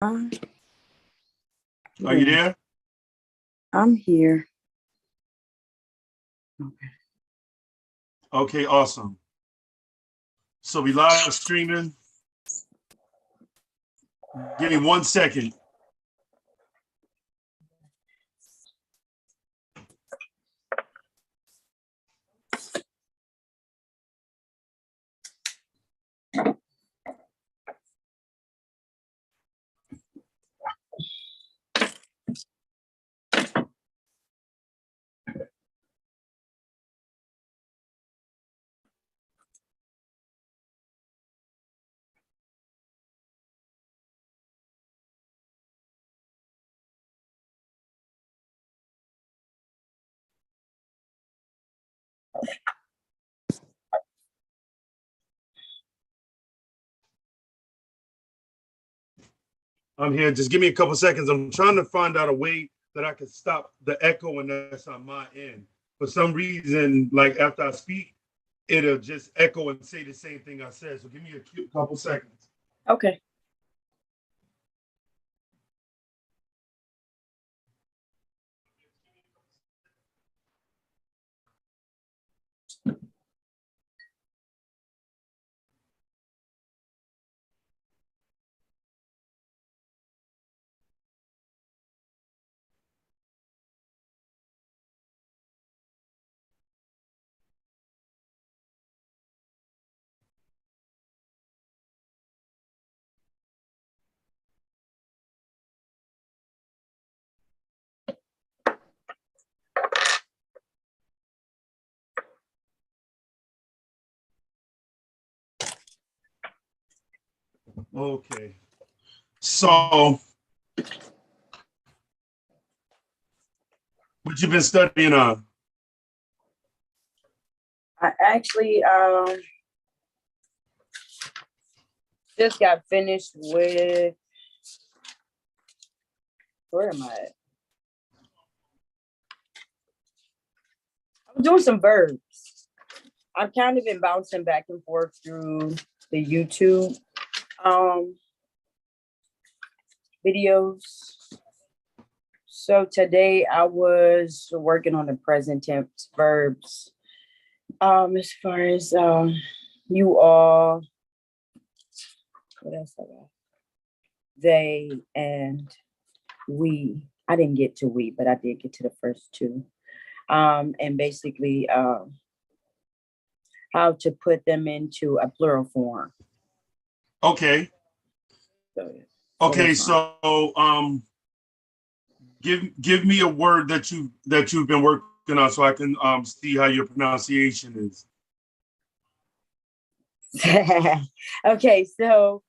Are you there? I'm here. Okay. Okay, awesome. So we live streaming. Give me 1 second. I'm here. Just give me a couple seconds. I'm trying to find out a way that I can stop the echo and that's on my end. For some reason, like after I speak, it'll just echo and say the same thing I said. So give me a couple seconds. Okay. Okay. So what you been studying on? I actually just got finished with, where am I at? I'm doing some verbs. I've kind of been bouncing back and forth through the YouTube videos. So today I was working on the present tense verbs. As far as you all, what else I got? They and we. I didn't get to we, but I did get to the first two. And basically how to put them into a plural form. Okay. So, yeah. Okay, so give me a word that you've been working on so I can see how your pronunciation is. Okay, so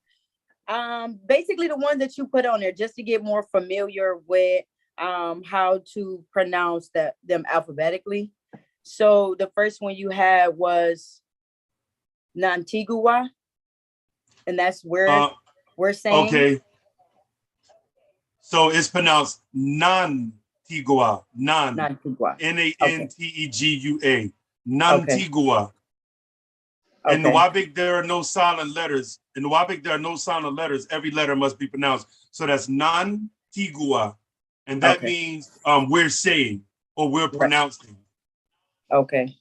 basically the one that you put on there just to get more familiar with how to pronounce them alphabetically. So the first one you had was Nantigua, and that's where we're saying. Okay. So it's pronounced Nantigua. Nantigua. Nantegua. Nantigua. Okay. In Nuwaubik, there are no silent letters. In Nuwaubik, there are no silent letters. Every letter must be pronounced. So that's Nantigua. And that means we're saying or we're pronouncing. Okay.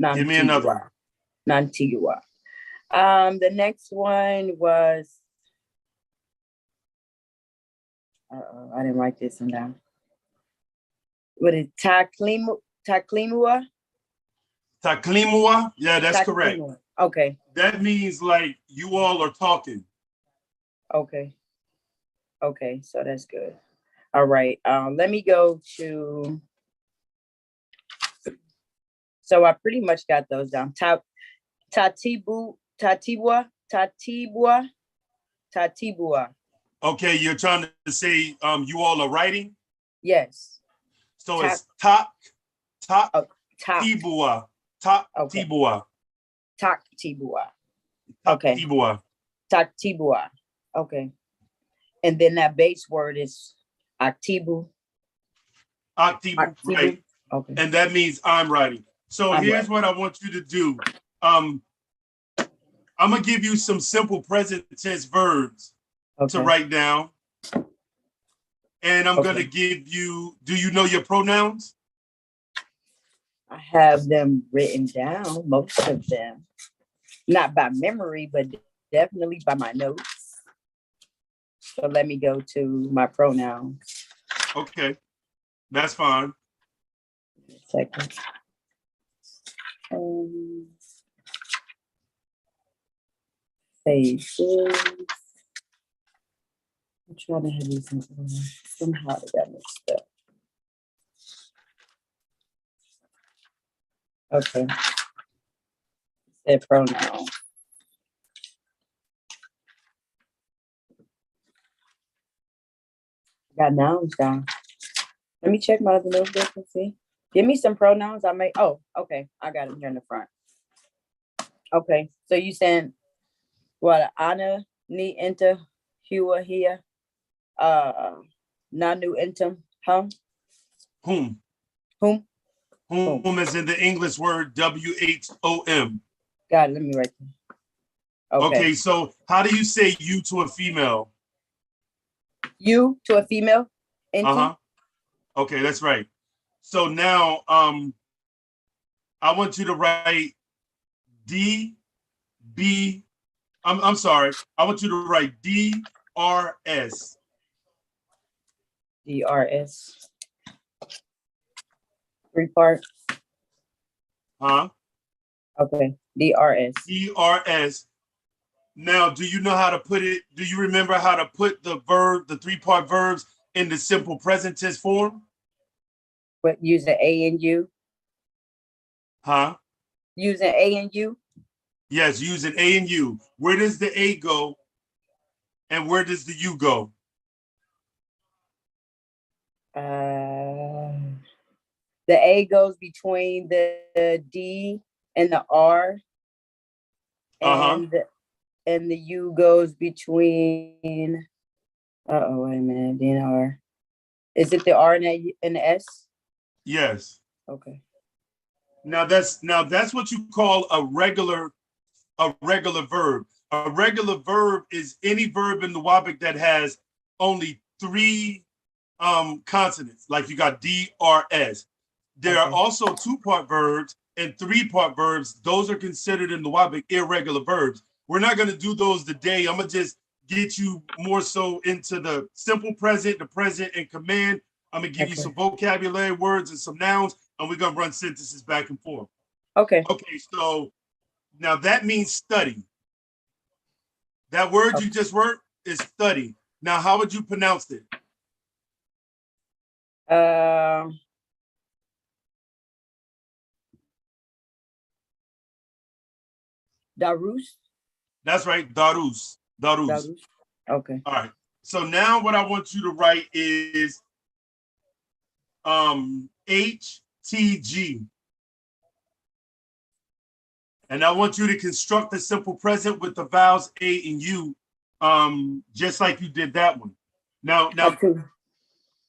Nantigua. Give me another. Nantigua. The next one was, I didn't write this one down. What is Taklimua? Taklimua? Yeah, that's correct. Okay. That means like you all are talking. Okay. Okay, so that's good. All right. Let me go to. So I pretty much got those down. Tatibua. Okay, you're trying to say you all are writing? Yes. So it's Tibua. Okay. Tibua. Okay. And then that base word is Aktibu. Aktibu, right. Okay. And that means I'm writing. So here's what I want you to do. I'm gonna give you some simple present tense verbs to write down. And I'm going to Okay. give you, do you know your pronouns? I have them written down, most of them. Not by memory, but definitely by my notes. So let me go to my pronouns. Okay, that's fine. Second. Faces. I'm trying to have these in order. Somehow I got mixed up. Okay. Said pronoun. Got nouns down. Let me check my other notebook and see. Give me some pronouns. I may. Oh, okay. I got them here in the front. Okay. So you saying what? Anna, ni, enter, hua, here, nanu, intum, hum, Whom? whom, Whom is in the English word W-H-O-M. Got it. Let me write them. Okay. Okay, so how do you say you to a female? You to a female. Inti. Uh-huh. Okay, that's right. So now I want you to write D-B. I'm sorry. I want you to write D-R-S. DRS. 3-part. Huh? Okay. DRS. D-R-S. Now, do you know how to put it? Do you remember how to put the verb, the 3-part verbs in the simple present tense form? But using A and U. Huh? Using A and U. Yes, using A and U. Where does the A go and where does the U go? The A goes between the D and the R, Uh-huh. and the U goes between. Wait a minute. D and R. Is it the R and the S? Yes. Okay. Now that's what you call a regular verb. A regular verb is any verb in the Nuwaubik that has only 3 consonants, like you got D, R, S. There are also 2-part verbs and 3-part verbs. Those are considered in the Nuwaubik irregular verbs. We're not going to do those today. I'm going to just get you more so into the simple present, the present, and command. I'm going to give you some vocabulary words and some nouns, and we're going to run sentences back and forth. Okay. Okay, so now that means study. That word you just wrote is study. Now, how would you pronounce it? Darus. That's right, Darus. Darus. Okay. All right. So now what I want you to write is HTG. And I want you to construct the simple present with the vowels A and U, just like you did that one. Now, Hatu.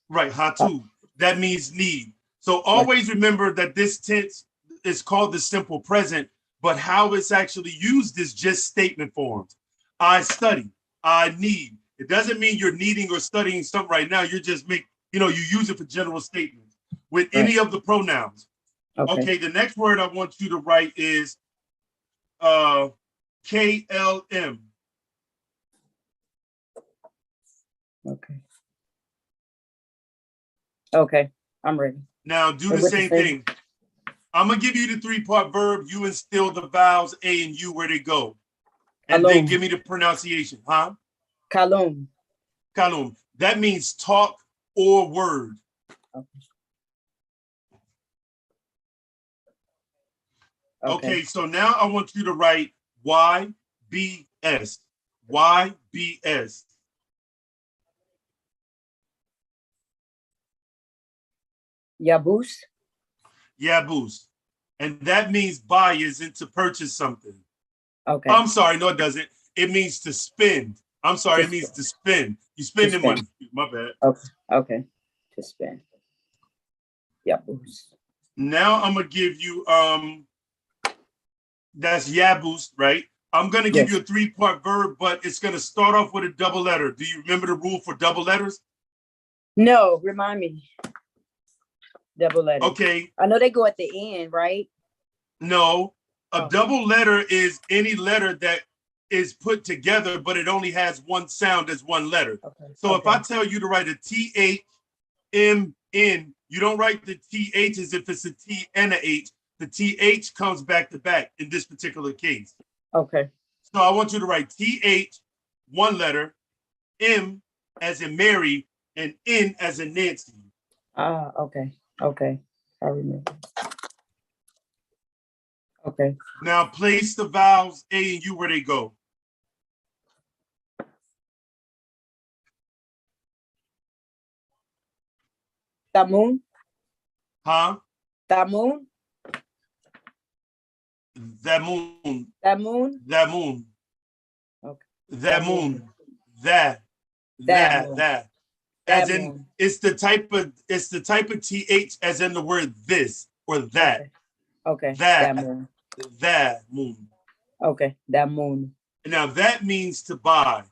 Right, hatu. That means need. So always remember that this tense is called the simple present, but how it's actually used is just statement forms. I study, I need. It doesn't mean you're needing or studying something right now. You're just you use it for general statements with any of the pronouns. Okay, the next word I want you to write is KLM. Okay, I'm ready. Now do the same thing. I'm gonna give you the 3-part verb. You instill the vowels A and U where they go. And then give me the pronunciation, huh? Kalum. Kalum. That means talk or word. Okay, so now I want you to write YBS. YBS. Yabus. Yabus. And that means buy is in to purchase something. Okay. I'm sorry, no, it doesn't. It means to spend. I'm sorry, it means to spend. You spend the money. My bad. Okay. To spend. Yabus. Now I'm gonna give you that's Yabus, right? I'm gonna give you a 3-part verb, but it's gonna start off with a double letter. Do you remember the rule for double letters? No, remind me. Double letter. Okay, I know they go at the end, right? no. A Oh. double letter is any letter that is put together, but it only has one sound as one letter. Okay. So if Okay. I tell you to write a THMN, you don't write the TH as if it's a T and a H. The TH comes back to back in this particular case. Okay. So I want you to write TH, one letter, M as in Mary, and N as in Nancy. Ah, okay. Okay. I remember. Okay. Now place the vowels A and U where they go. Tamun. Huh? Tamun. That moon. Tamun. That moon. Okay. That moon. That That. moon. That. As That in, moon. it's the type of TH as in the word this or that. Okay. Okay. That That. moon. That moon. Okay. That moon. Now that means to buy.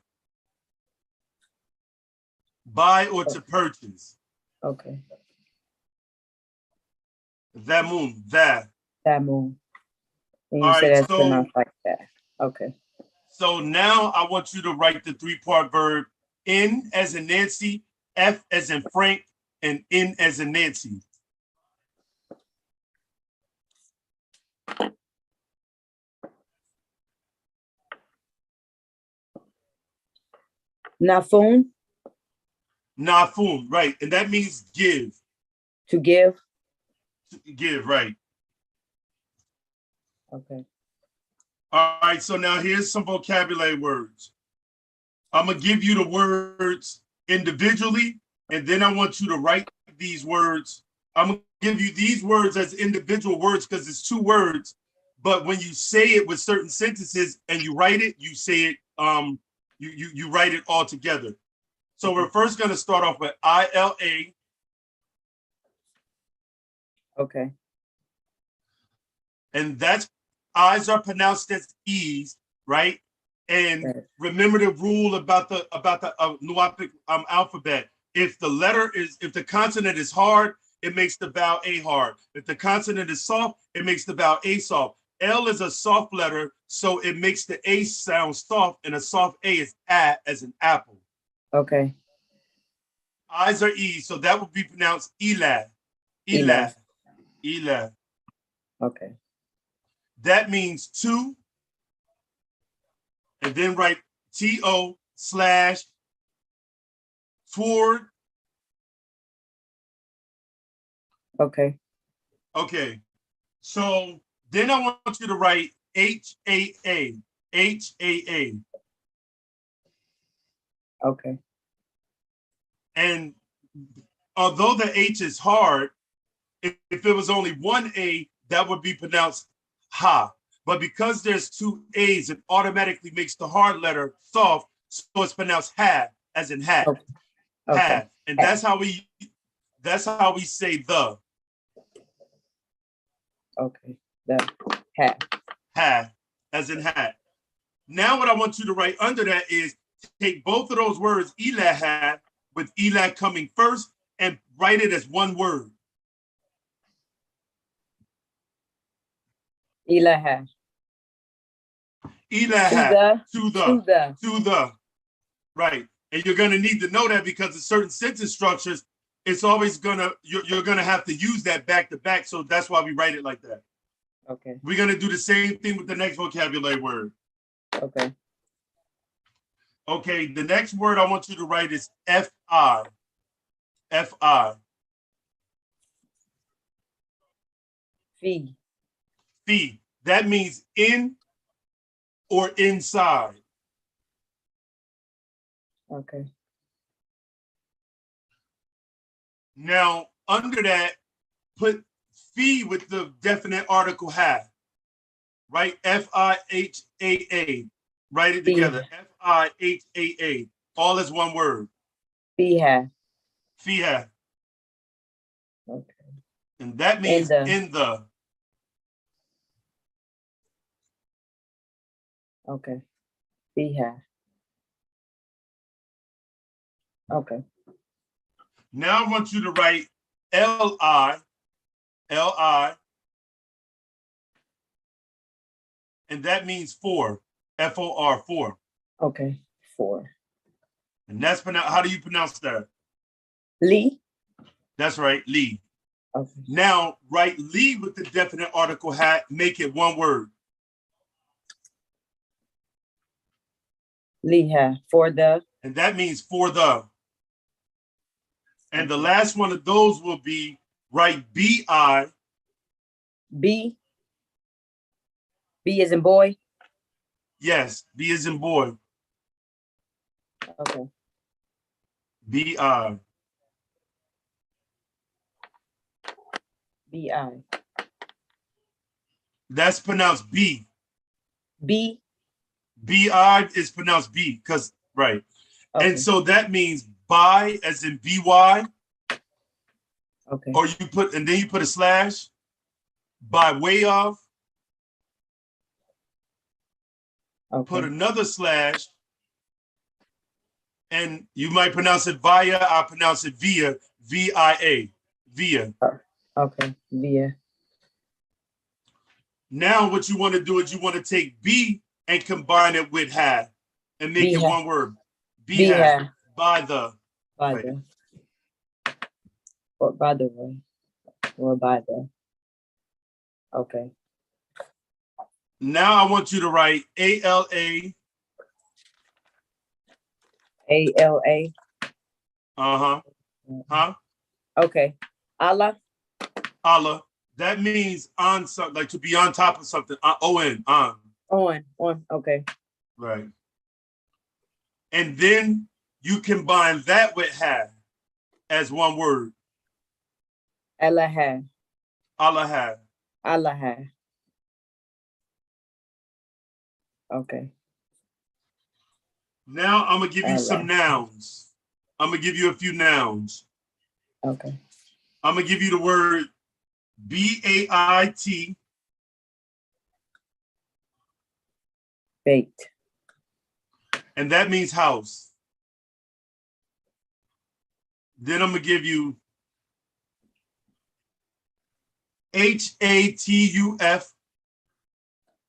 Buy or to purchase. Okay. That moon. That. That moon. And you All said right, that's pronounced like that. Okay. so now I want you to write the three-part verb N as in Nancy, F as in Frank, and N as in Nancy. Nafun. Nafun, right. And that means give. To give. Give, right. Okay. All right, so now here's some vocabulary words. I'm going to give you the words individually, and then I want you to write these words. I'm going to give you these words as individual words because it's two words, but when you say it with certain sentences and you write it, you say it, you write it all together. So we're first going to start off with ILA. Okay. And that's I's are pronounced as E's, right? And Right. remember the rule about the Nuwaubik alphabet. If the consonant is hard, it makes the vowel A hard. If the consonant is soft, it makes the vowel A soft. L is a soft letter, so it makes the A sound soft, and a soft A is A as an apple. Okay. I's are E's, so that would be pronounced Ela. Ela. Ela. Okay. That means two, and then write TO / toward. Okay. Okay. So then I want you to write HAA. HAA. Okay. And although the H is hard, if it was only one A, that would be pronounced ha. But because there's two A's, it automatically makes the hard letter soft, so it's pronounced ha, as in hat. Okay. Okay. Hat. And that's how we say the. Okay. The hat. Hat, as in hat. Now what I want you to write under that is take both of those words, Elaha, with Elah coming first, and write it as one word. Elaha. Elaha, To the. right. And you're gonna need to know that because of certain sentence structures, it's always you're gonna have to use that back to back. So that's why we write it like that. Okay. We're gonna do the same thing with the next vocabulary word. Okay. Okay, the next word I want you to write is FI. FI. Fee. Fee. That means in or inside. Okay. Now, under that, put fee with the definite article have. Right? FIHAA. Write it together. FIHAA. All is one word. Fiha. Fiha. Okay. And that means in the. Okay. Fiha. Okay. Now I want you to write L-I, L-I, and that means four, F-O-R, four. Okay, 4. And that's pronounced, how do you pronounce that? Lee. That's right, Lee. Okay. Now write Lee with the definite article hat, make it one word. Lee ha, for the. And that means for the. And the last one of those will be write B-I. B. B as in boy. Yes, B as in boy. Okay. B-I. B-I. That's pronounced B. B. B-I is pronounced B, because, right. Okay. And so that means by as in B-Y. Okay. Or you put, and then you put a slash, by way of. Okay. Put another slash, and you might pronounce it via, I pronounce it via, V-I-A, via. Okay, via. Now what you want to do is you want to take B and combine it with have and make it one word. Be have, by the. By right. the. Or by the way. Or by the. Okay. Now I want you to write A-L-A. A-L-A. Uh-huh. Huh? Okay. Allah. Allah. That means on something, like to be on top of something. O-N, on. On. Okay. Right. And then you combine that with have as one word. Allah ha. Allah have. Allah ha. Okay. Now I'm gonna give you some nouns. I'm gonna give you a few nouns. Okay. I'm gonna give you the word B-A-I-T. Baked. And that means house. Then I'm gonna give you H-A-T-U-F.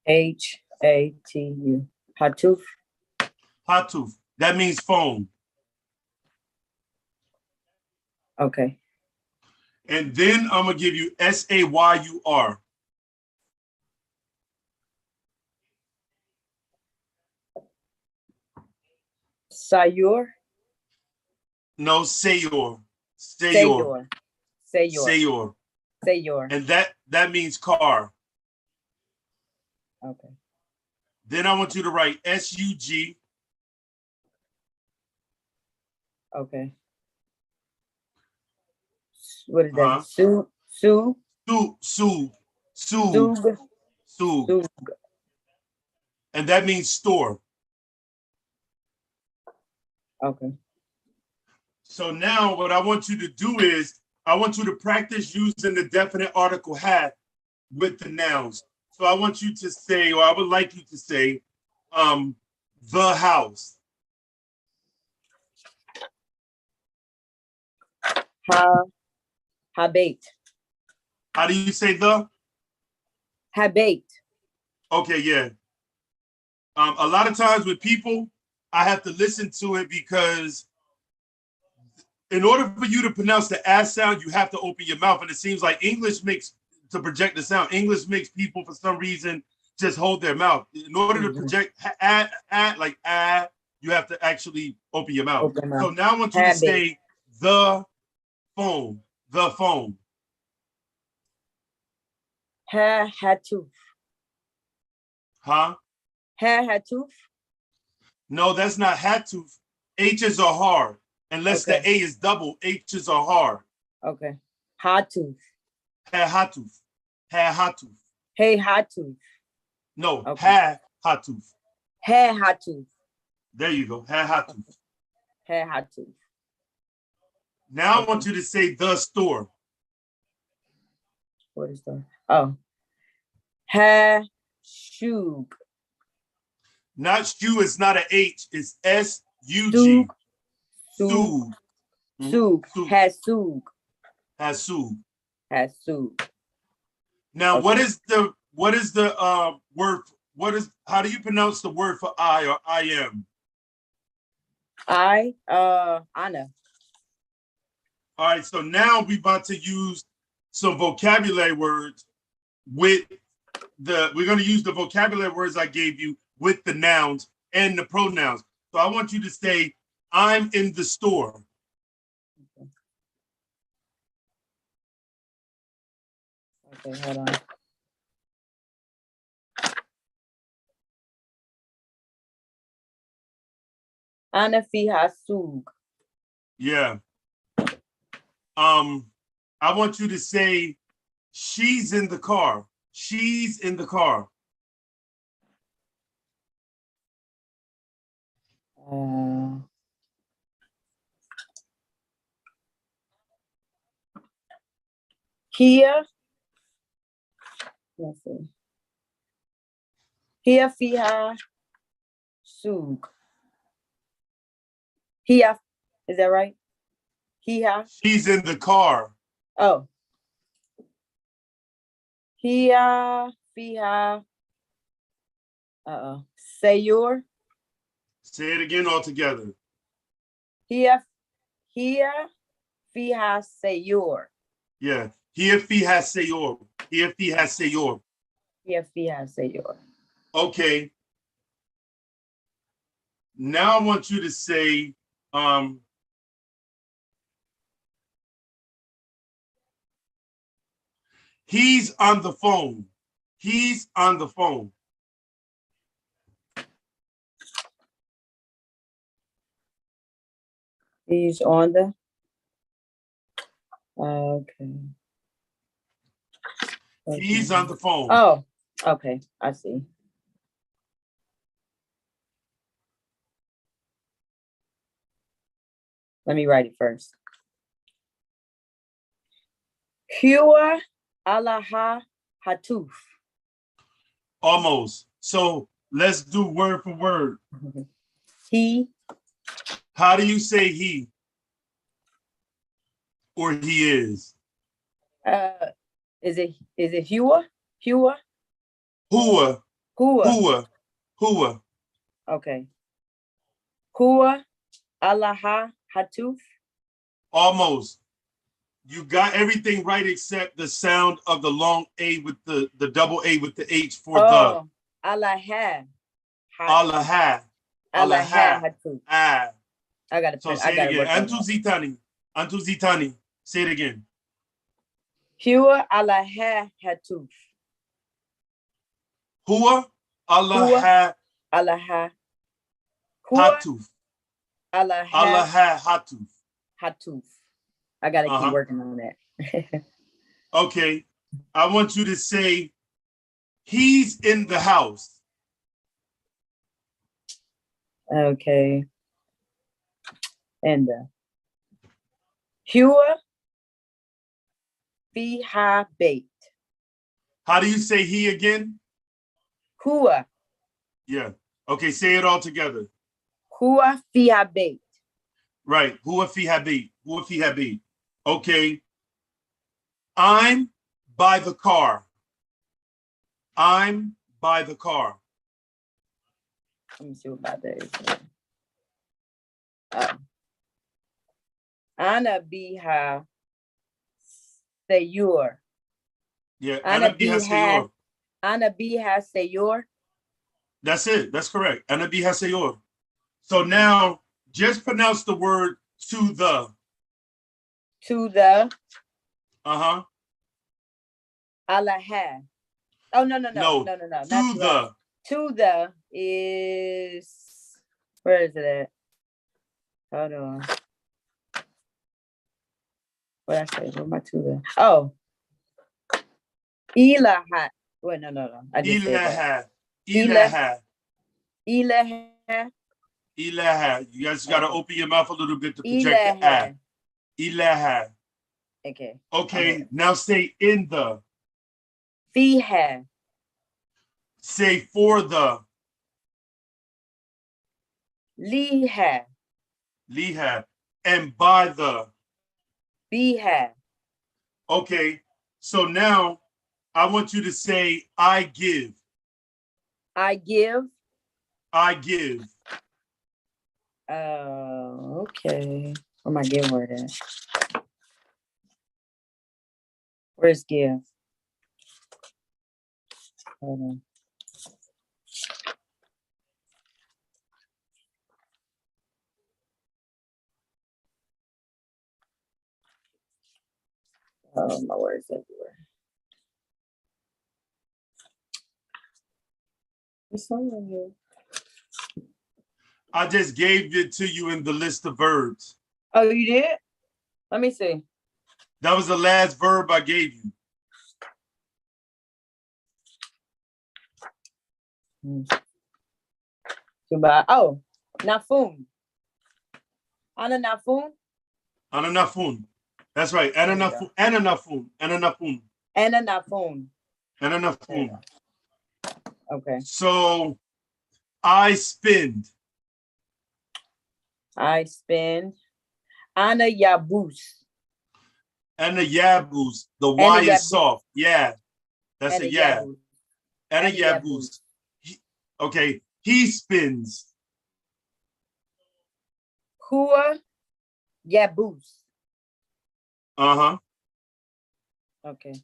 H-A-T-U. Hatuf. Hatuf. That means phone. Okay. And then I'm gonna give you S-A-Y-U-R. Sayur. No, Sayor. Sayor. Sayor. Sayor. And that means car. Okay. Then I want you to write S-U-G. Okay. What is that? Sue. Sue. And that means store. Okay. So now what I want you to do is I want you to practice using the definite article have with the nouns. So I want you to say, or I would like you to say, the house. Habate. How do you say the? Habate. Okay, yeah. A lot of times with people, I have to listen to it because in order for you to pronounce the ass sound, you have to open your mouth. And it seems like English makes, to project the sound, English makes people for some reason just hold their mouth. In order to project like you have to actually open your mouth. So now I want you to say the phone. The phone. Hatuf. Huh? Hatuf. No, that's not hatuf. H's are hard. Unless the A is double, H's are hard. Okay. Hatuf. Hatuf. Hatuf. Hey Hatuf. No, hatuf. Hatuf. There you go. Hatuf. Hatuf. Now I want you to say the store. What is that? Oh. Shug. Not shoe, it's not an H, it's S-U-G. Sug. Sug. Sug. Hasug. Hasug. Hasug. Now, Okay. what is the word? How do you pronounce the word for I or I am? Anna. All right, so now we're about to use some vocabulary words with we're going to use the vocabulary words I gave you with the nouns and the pronouns. So I want you to say, I'm in the store. Okay, hold on. Ana fiha sug. Yeah. I want you to say, she's in the car. She's in the car. Here. Let's see. Here fiha sug. Here, is that right? Here. She's in the car. Oh. Here fiha. Sayor. Say it again all together. Here fiha sayor. Yeah. Here fi has sayor. Here fi has sayor. Here fiha sayor. Okay. Now I want you to say, he's on the phone. He's on the phone. He's on the. Okay. He's on the phone. Oh, okay. I see. Let me write it first. Hua alaha hatuf. Almost. So let's do word for word. He. How do you say he? Or he is? Is it Hua? Hua? Hua. Hua. Hua. Hua. Okay. Hua alaha hatuf. Almost. You got everything right except the sound of the long A with the double A with the H for the. Alaha. Alaha. Alaha hatuf. Ah. I got So it. say it again. Antu zitani. Antu zitani. Say it again. Hua alaha hatuf. Hua alaha Alaha. hatuf. Alaha hatuf. hatuf. I gotta keep working on that. Okay. I want you to say, he's in the house. Okay. And Hua fiha bait. How do you say he again? Hua. Yeah. Okay, say it all together. Hua fiha bait. Right. Hua fi habit. Hua fi habit. Okay. I'm by the car. I'm by the car. Let me see what about that is. Ana biha sayor. Yeah. Ana biha sayor. Ana biha sayor. That's it. That's correct. Ana biha sayor. So now just pronounce the word to the. To the. Uh-huh. Alaha. Oh, no. No. Not To the. To the is, where is it at? Hold on. What I say? Where am I to the? Oh. Ilaha. Wait, no. I just said that. Ilaha. Ilaha. You guys got to open your mouth a little bit to project the ah. Ilaha. Okay. Okay, now say in the. Fiha. Say for the. Liha. Liha. and by the. Behalf. Okay, so now I want you to say, I give. I give. I give. Okay. Where my give word at? Where's give? Hold on. Oh, my words everywhere. It's somewhere here. I just gave it to you in the list of verbs. Oh, you did? Let me see. That was the last verb I gave you. Oh, nafun. Ana nafun. Ananafun. That's right. Ananafun. Ananafun. Ananafun. Ana nafun. Ananafun. Okay. So I spend. I spend. Ana yabus. And the yabus. The And Y the is yabus. soft. Yeah. That's And a the yeah. yabus. And a And the yabus. Okay. He spins. Hua yabus. Uh-huh. Okay.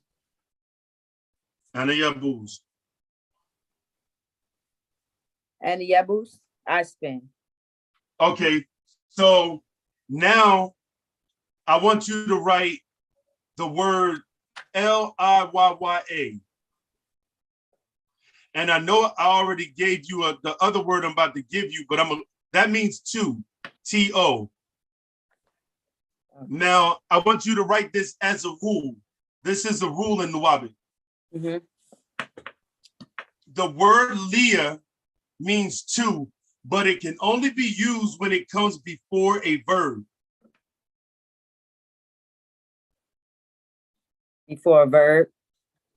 And a yabus. And the yabus. I spend. Okay. So now I want you to write the word Liyya. And I know I already gave you the other word I'm about to give you, but that means two, T-O. Now I want you to write this as a rule. This is a rule in Nuwaubik. The word Leah means two, but it can only be used when it comes before a verb. Before a verb.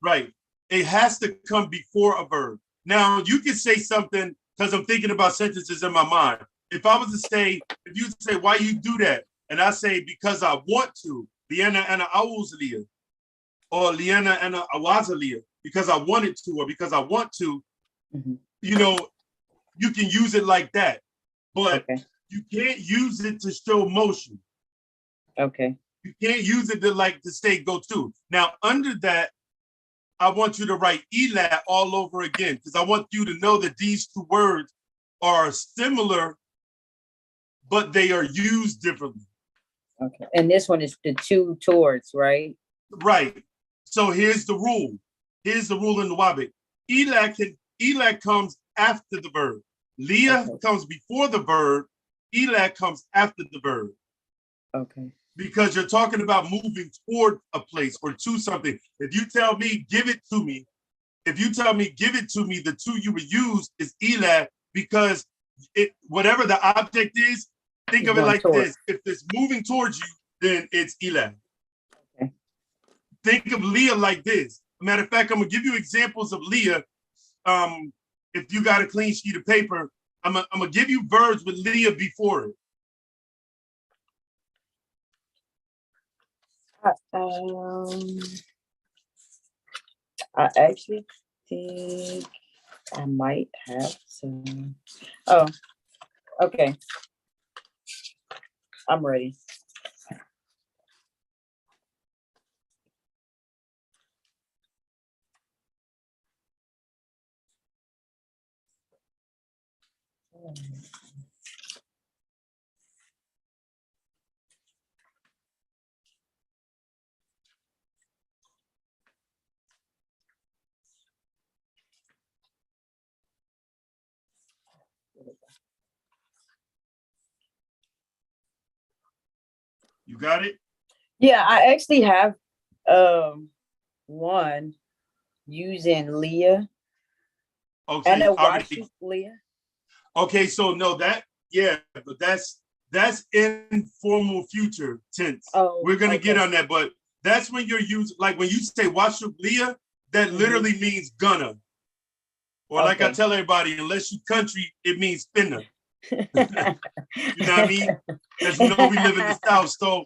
Right. It has to come before a verb. Now, you can say something because I'm thinking about sentences in my mind. If I was to say, if you say, why you do that? And I say, because I want to, Liana and Awuzlia, or Liana and Awazalia, because I wanted to, or because I want to, you know, you can use it like that. But you can't use it to show motion. Okay. You can't use it to say go to. Now, under that, I want you to write Elat all over again, because I want you to know that these two words are similar, but they are used differently. Okay. And this one is the two towards, right? Right. So here's the rule. Here's the rule in Nuwaubik. Elat comes after the verb. Leah comes before the verb. Elat comes after the verb. Okay. Because you're talking about moving toward a place or to something. If you tell me, give it to me, if you tell me, give it to me, the two you would use is Elat, because whatever the object is, think of it like this. If it's moving towards you, then it's Elat. Okay. Think of Leah like this. Matter of fact, I'm gonna give you examples of Leah. If you got a clean sheet of paper, I'm gonna give you verbs with Leah before it. I actually think I might have some. Oh, okay. I'm ready. You got it? Yeah, I actually have one using Leah. Okay, and a Leah. Okay, so no, but that's informal future tense. Oh, we're gonna get on that, but that's when you're using, like when you say Washuk Leah, that literally means gonna. Or like I tell everybody, unless you country, it means finna. You know what I mean? Because you know we live in the South. So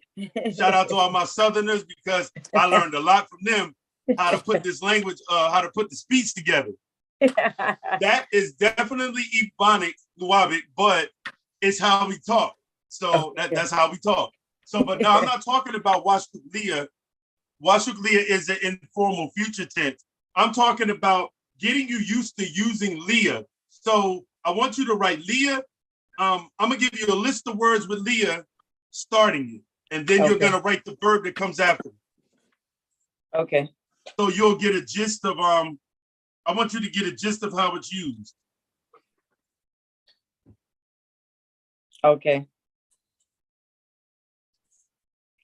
shout out to all my Southerners, because I learned a lot from them how to put this language, how to put the speech together. That is definitely Ebonic, Nuwaubik, but it's how we talk. So that's how we talk. So, but now I'm not talking about Washuklia. Washuklia is an informal future tense. I'm talking about getting you used to using Leah. So I want you to write Leah. I'm gonna give you a list of words with Leah starting it, and then you're gonna write the verb that comes after. Okay. So you'll get a gist of I want you to get a gist of how it's used. Okay.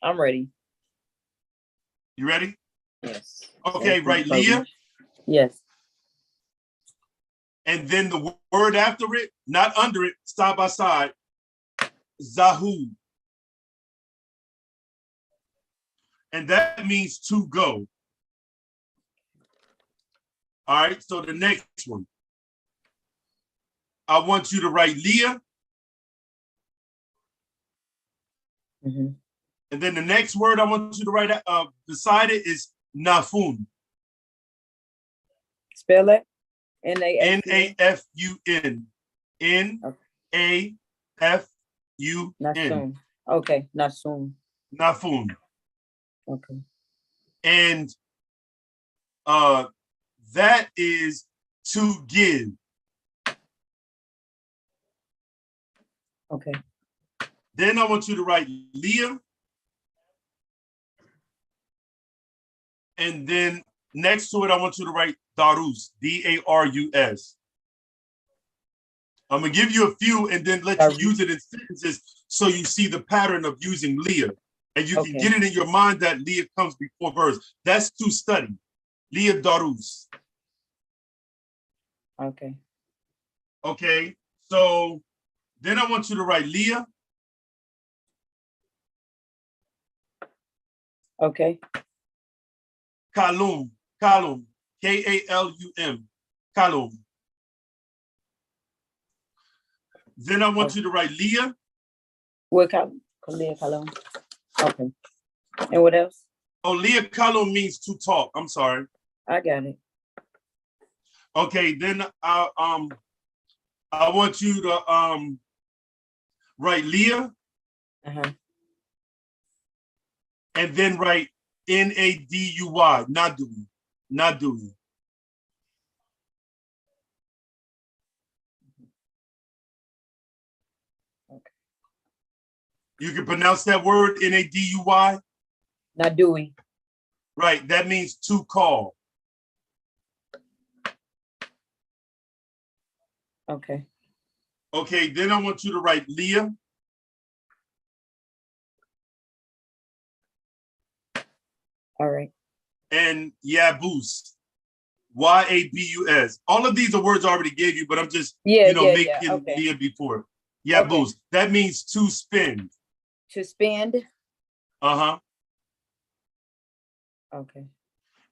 I'm ready. You ready? Yes. Okay, right, Leah. Yes. And then the word after it, not under it, side by side, Zahu. And that means to go. All right, so the next one. I want you to write Leah. Mm-hmm. And then the next word I want you to write beside it is Nafun. Spell it. N-A-F-U-N. N-A-F-U-N. Nasun. Okay, Nasun. Nafun. Okay. And that is to give. Okay. Then I want you to write Leah. And then next to it, I want you to write Darus, D-A-R-U-S. I'm gonna give you a few and then let you use it in sentences so you see the pattern of using Leah. And you can get it in your mind that Leah comes before verse. That's to study. Leah Darus. Okay. Okay, so then I want you to write Leah. Okay. Kalum, Kalum, K-A-L-U-M, Kalum. Then I want you to write Leah. What Kalum? Leah Kalum. Okay. And what else? Oh, Leah Kalum means to talk. I'm sorry. I got it. Okay, then I want you to write Leah. Uh-huh. And then write N-A-D-U-Y, Nadui, Nadui. Okay. You can pronounce that word, N-A-D-U-Y? Nadui. Right, that means to call. Okay. Okay, then I want you to write Leah. All right. And Yabus, Y-A-B-U-S. All of these are words I already gave you, but I'm just, making Okay. Leah before. Yabus, that means to spend. To spend? Uh-huh. Okay.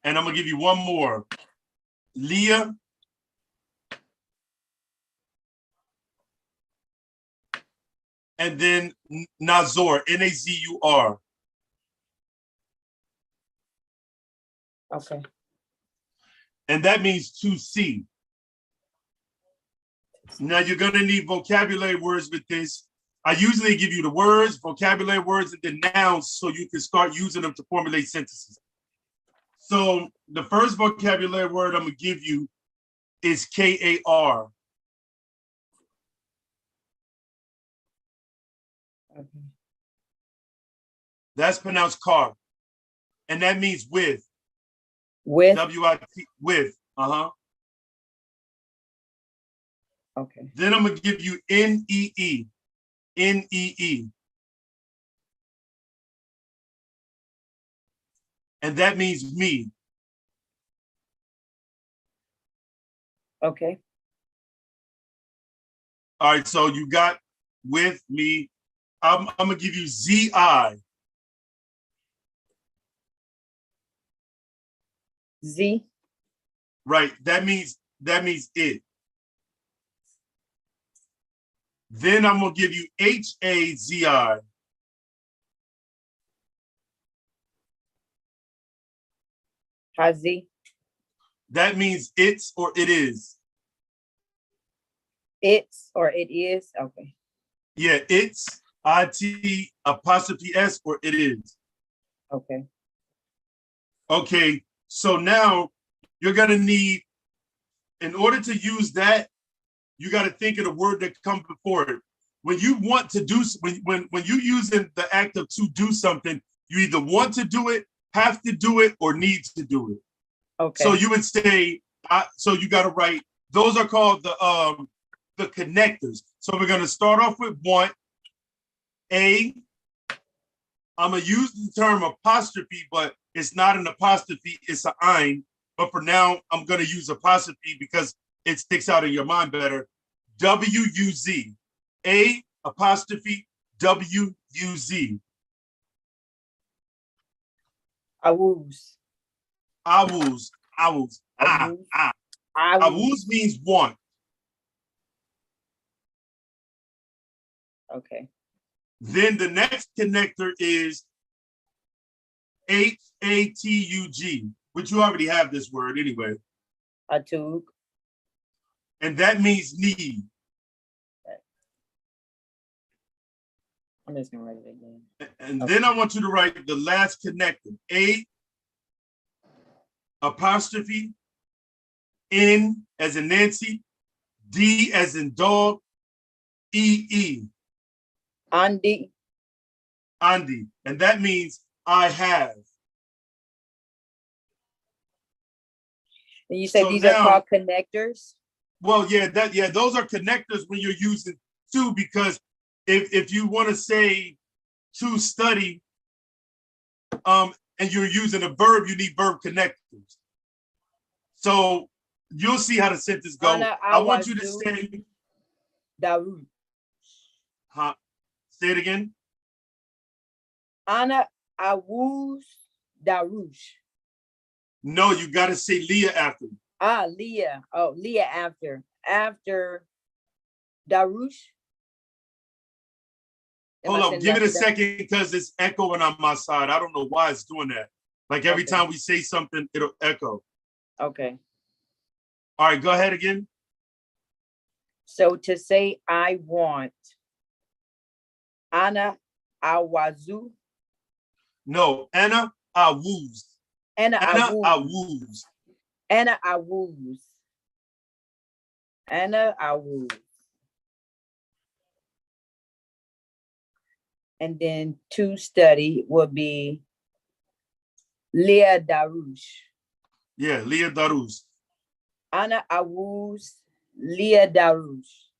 And I'm gonna give you one more. Leah. And then Nazor, N-A-Z-U-R. Okay. And that means to see. Now you're gonna need vocabulary words with this. I usually give you the words, vocabulary words, and then nouns so you can start using them to formulate sentences. So the first vocabulary word I'm gonna give you is K-A-R. Okay. That's pronounced car. And that means with. With? W-I-T, with, uh-huh. Okay. Then I'm gonna give you N-E-E, N-E-E. And that means me. Okay. All right, so you got with me. I'm gonna give you Z-I. Z? Right, that means it. Then I'm gonna give you Hazi. Hazi. That means it's or it is. It's or it is. Okay. Yeah, it's IT apostrophe S or it is. Okay. Okay, so now you're gonna need, in order to use that, you got to think of the word that comes before it. When you want to do, when you using the act of to do something, you either want to do it, have to do it, or need to do it. Okay. So you would say, so you got to write. Those are called the connectors. So we're gonna start off with want. I'm gonna use the term apostrophe, but it's not an apostrophe, it's an ein. But for now, I'm gonna use apostrophe because it sticks out in your mind better. WUZ. A apostrophe WUZ. Awuz. Awuz. Awuz. Awuz. Awuz means want. Okay. Then the next connector is HATUG, which you already have this word anyway. Atug. And that means need. I'm just gonna write it again. And okay. Then I want you to write the last connector. A apostrophe N as in Nancy, D as in dog, EE. Andi. Andi. And that means I have. And you said so these now, are called connectors? Well, yeah, those are connectors when you're using to, because if you want to say to study, and you're using a verb, you need verb connectors. So you'll see how the sentence goes. I want you to say Darush. Huh? Say it again. Ana Awuz Darush. No, you got to say Leah after. Leah. Oh, Leah after. After Darush. Hold up, give it a second because it's echoing on my side. I don't know why it's doing that. Like every time we say something, it'll echo. Okay. All right, go ahead again. So to say I want, Ana Awazu. No, Ana Awuz. Ana Awuz. Ana Awuz. Ana Awuz. And then to study would be Leah Darush. Yeah, Leah Darush. Ana Awuz Leah Darush.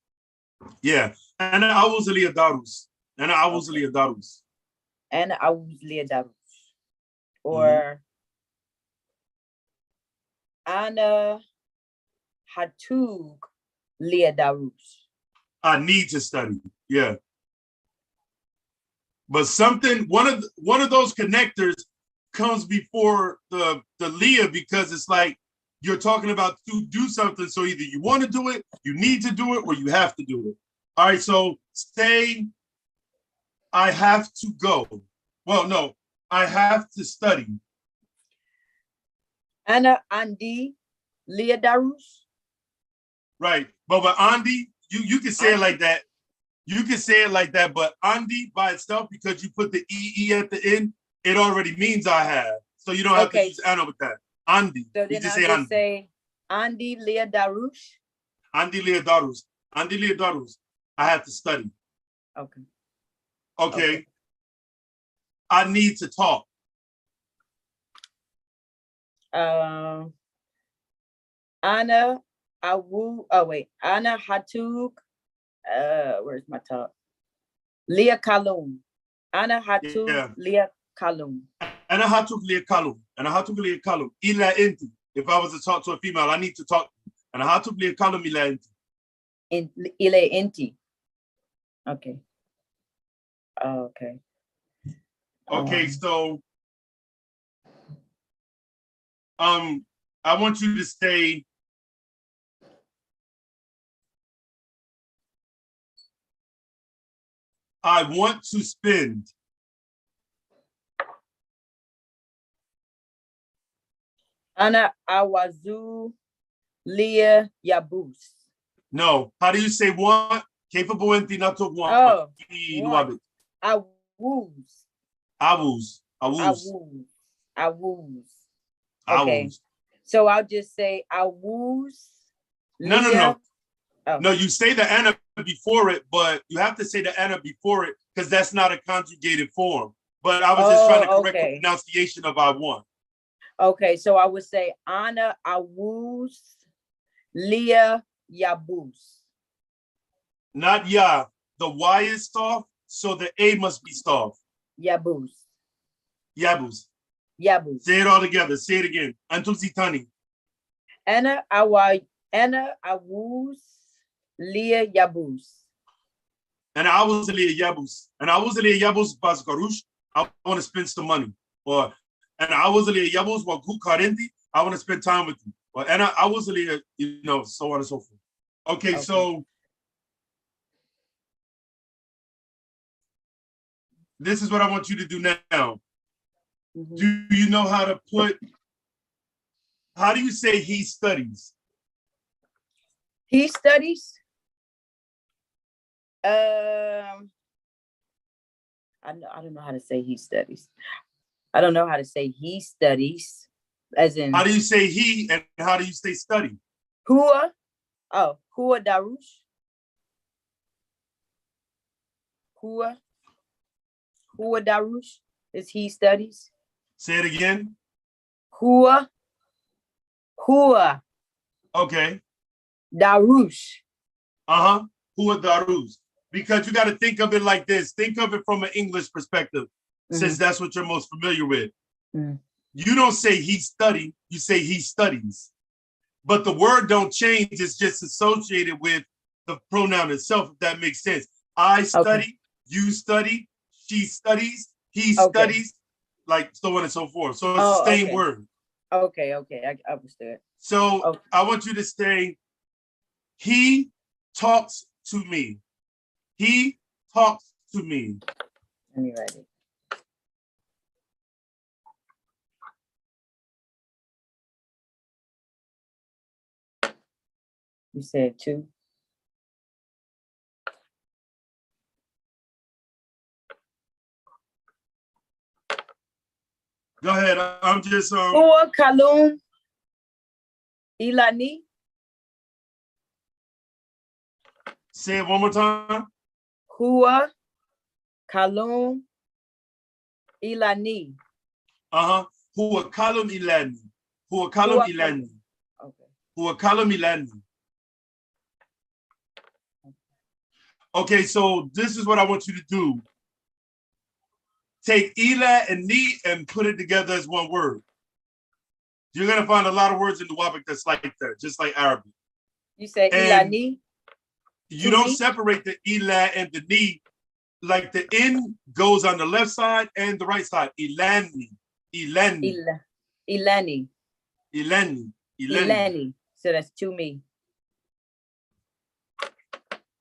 Yeah, Ana Awuz Leah Darush. Ana Awuz Leah Darush. Ana Awuz Leah Darush. Or Ana Hatug Leah Darush. I need to study. Yeah. But something, one of those connectors comes before the Leah, because it's like you're talking about to do something. So either you want to do it, you need to do it, or you have to do it. All right, so say I have to go. Well, no, I have to study. Ana Andi Leah Darush. Right, but with Andi, you can say it like that. You can say it like that, but Andi by itself, because you put the EE at the end, it already means I have. So you don't have to use Anna with that. Andi. So then I just say Andi Leah Darush. Andi Leah Darush. Andi Leah Darush. I have to study. Okay. I need to talk. Ana Awu. Oh wait. Ana Hatug. Where's my top? Leah Kalum. Ana Hatug Leah Kalum. Ana Hatug Leah Kalum. Ana Hatug Leah Kalum. Ila inti. If I was to talk to a female, I need to talk. Ana Hatug Leah Kalum ila inti. Ila inti. Okay. Okay. Okay, so I want you to stay. I want to spend. Ana awazu lia yabus. No. How do you say want? Capable enti not to want. Oh, Nuwaubik. want. Awuz. Awuz. Awuz. Awuz. Okay. Awuz. So I'll just say awuz. No. Oh. No, you say the ana before it, but you have to say the ana before it because that's not a conjugated form. But I was just trying to correct the pronunciation of I want. Okay, so I would say ana awuz lia yabus. Not ya. The Y is soft, so the A must be soft. Yabus. Yabus. Yabus. Say it all together. Say it again. Antuzitani. Ana awuz lia yabus. And I was Lia Yabus. And I was Lia Yabus Basgarush. I want to spend some money. Or and I was Lia Yabus Waku Karendi. I want to spend time with you. Or and I was Lia, so on and so forth. Okay, so this is what I want you to do now. Mm-hmm. Do you know how to how do you say he studies? He studies? I don't know how to say he studies. I don't know how to say he studies, as in. How do you say he and how do you say study? Hua? Oh, Hua Darush. Hua Darush is he studies. Say it again. Hua. Okay. Darush. Hua Darush. Because you got to think of it like this. Think of it from an English perspective, since that's what you're most familiar with. You don't say he study, you say he studies. But the word don't change, it's just associated with the pronoun itself, if that makes sense. I study, you study, she studies, he studies, like so on and so forth. So it's the same word. Okay, I understood. So I want you to say, he talks to me. He talks to me. Let me write it. You said 2. Go ahead. I'm just Hua Kalum Ilani. Say it one more time. Hua Kalum Ilani. Hua Kalum Ilani. Hua Kalum Ilani. Okay. Hua Kalum Ilani. Okay, so this is what I want you to do. Take ila and ni and put it together as one word. You're gonna find a lot of words in Nuwaubik that's like that, just like Arabic. You say ilani. You don't separate the ila and the ni. Like the in goes on the left side and the right side. Ilani. Ilani. Ilani. Ilani. Ilani. So that's to me.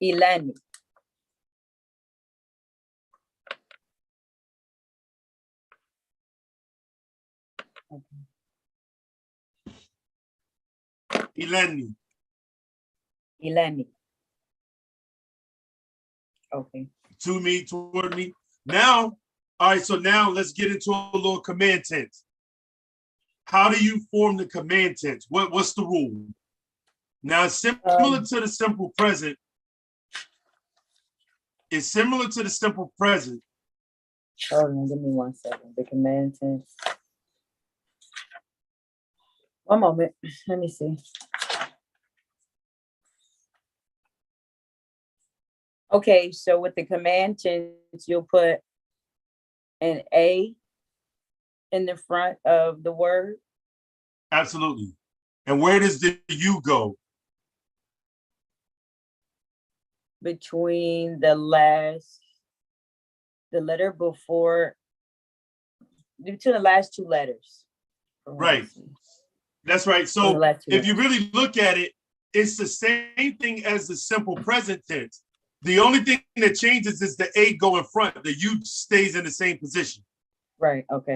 Ilani. Ilani. Ilani. Okay. To me, toward me. Now, all right, so now let's get into a little command tense. How do you form the command tense? What's the rule? Now, similar to the simple present. It's similar to the simple present. Hold on, give me 1 second. The command tense. One moment. Let me see. Okay, so with the command tense, you'll put an A in the front of the word. Absolutely. And where does the U go? Between the letter before, between the last 2 letters. Right. That's right. So if you really look at it, it's the same thing as the simple present tense. The only thing that changes is the A go in front. The U stays in the same position. Right. Okay.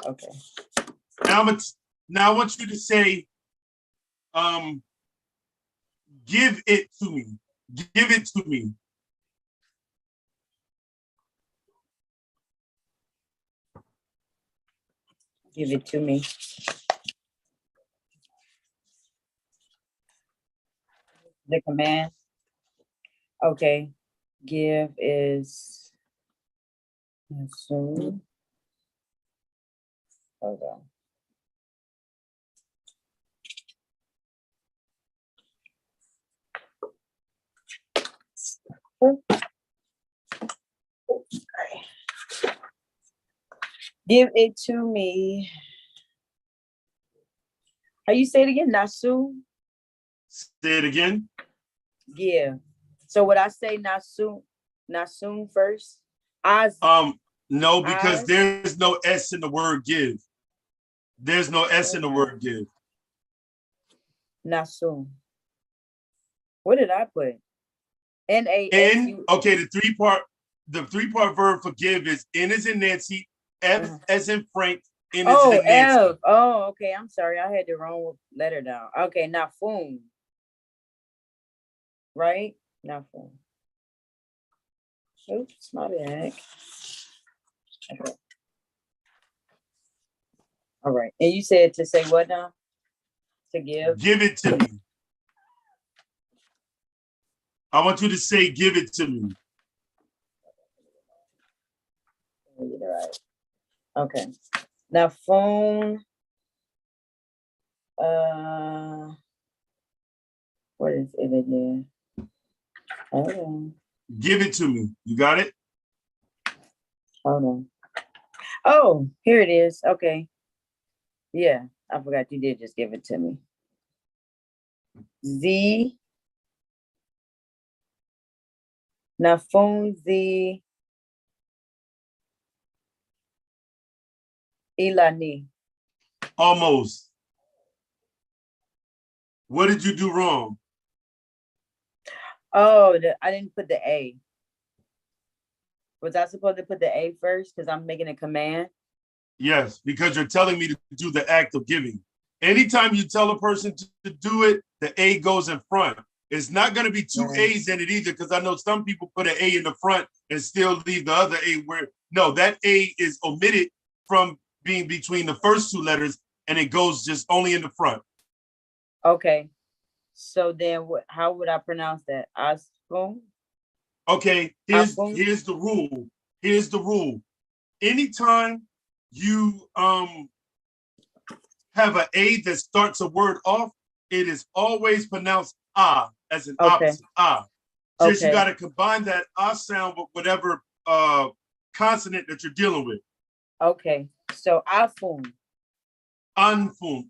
Okay. Now I want you to say, give it to me. Give it to me. Give it to me. The command. Okay. Give is. So. Hold on. Okay. Give it to me. How you say it again? Nasu? Say it again. Give. So would I say Nasu? Nasun first? Oz. No, because there's no S in the word give. There's no S in the word give. Nasun. What did I put? N. Okay, the three-part verb for give is N as in Nancy, F as in Frank, N as in Nancy. F. Oh, okay. I'm sorry. I had the wrong letter down. Okay, Nafun. Right? Nafun. Oops, my bad. Okay. All right. And you said to say what now? To give? Give it to me. I want you to say, give it to me. Right. Okay. Now phone. What is it again? Hold on. Give it to me. You got it? Hold on. Oh, here it is. Okay. Yeah, I forgot you did just give it to me. Z. Now phone Z. Ilani. Almost. What did you do wrong? Oh, I didn't put the A. Was I supposed to put the A first because I'm making a command? Yes, because you're telling me to do the act of giving. Anytime you tell a person to do it, the A goes in front. It's not going to be two A's in it either, because I know some people put an A in the front and still leave the other A where, no, that A is omitted from being between the first two letters, and it goes just only in the front. Okay. So then how would I pronounce that? Asphone? Okay, here's the rule. Here's the rule. Anytime you have an A that starts a word off, it is always pronounced ah as an opposite ah. Just you got to combine that ah sound with whatever consonant that you're dealing with. Okay, so afun. Anfun.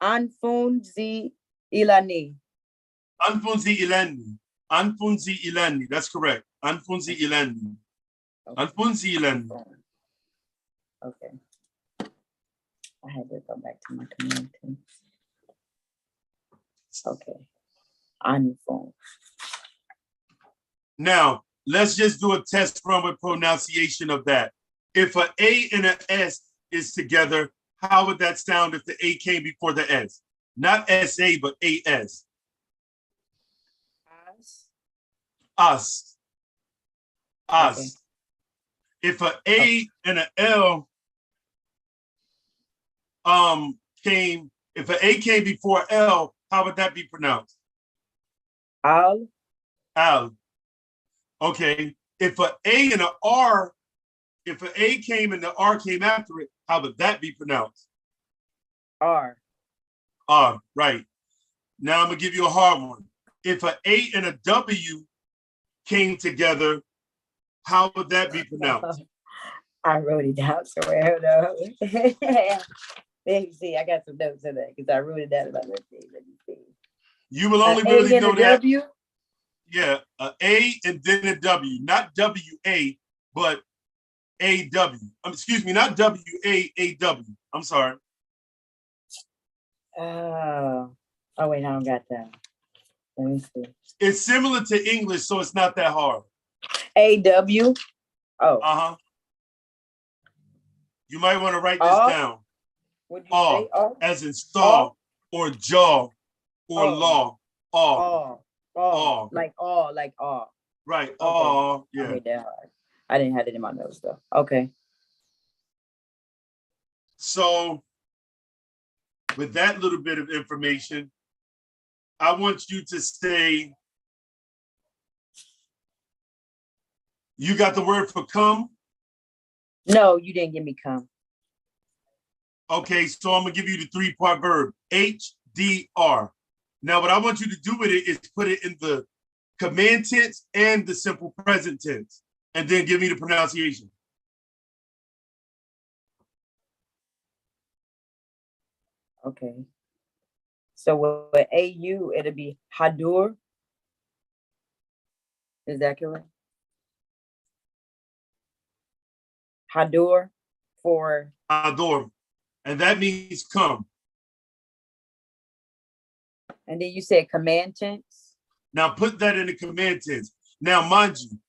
Anfunzi ilani. Anfunzi ilani. Anfunzi ilani. That's correct. Anfunzi ilani. Anfunzi ilani. Okay. I had to go back to my command too. Okay. Anfun. Now, let's just do a test run with pronunciation of that. If an A and an S is together, how would that sound if the A came before the S? Not S-A, but A-S. Us. Us. Okay. If an A and an L if an A came before L, how would that be pronounced? Al. Al. Okay. If an A and an R, if an A came and the R came after it, how would that be pronounced? R. R, right. Now I'm gonna give you a hard one. If an A and a W came together, how would that be pronounced? I wrote it down somewhere. Let me see. I got some notes in there because I wrote it down. Let me see. You will only really know that. W? Yeah, an A and then a W, not W-A, but A-W. Excuse me, not W-A-A-W. I'm sorry. Oh, wait, I don't got that. Let me see. It's similar to English, so it's not that hard. AW. Oh. Uh-huh. You might want to write this down. What did you say? As in saw or jaw or law. All. Like all. Right. Okay. Oh, yeah. I made that hard. I didn't have it in my notes though. Okay. So with that little bit of information, I want you to say, you got the word for come? No, you didn't give me come. Okay, so I'm gonna give you the 3-part verb, HDR. Now, what I want you to do with it is put it in the command tense and the simple present tense, and then give me the pronunciation. Okay. So with AU, it'll be Hadur. Is that correct? Hadur for Ador. And that means come. And then you said command tense. Now put that in the command tense. Now, mind you,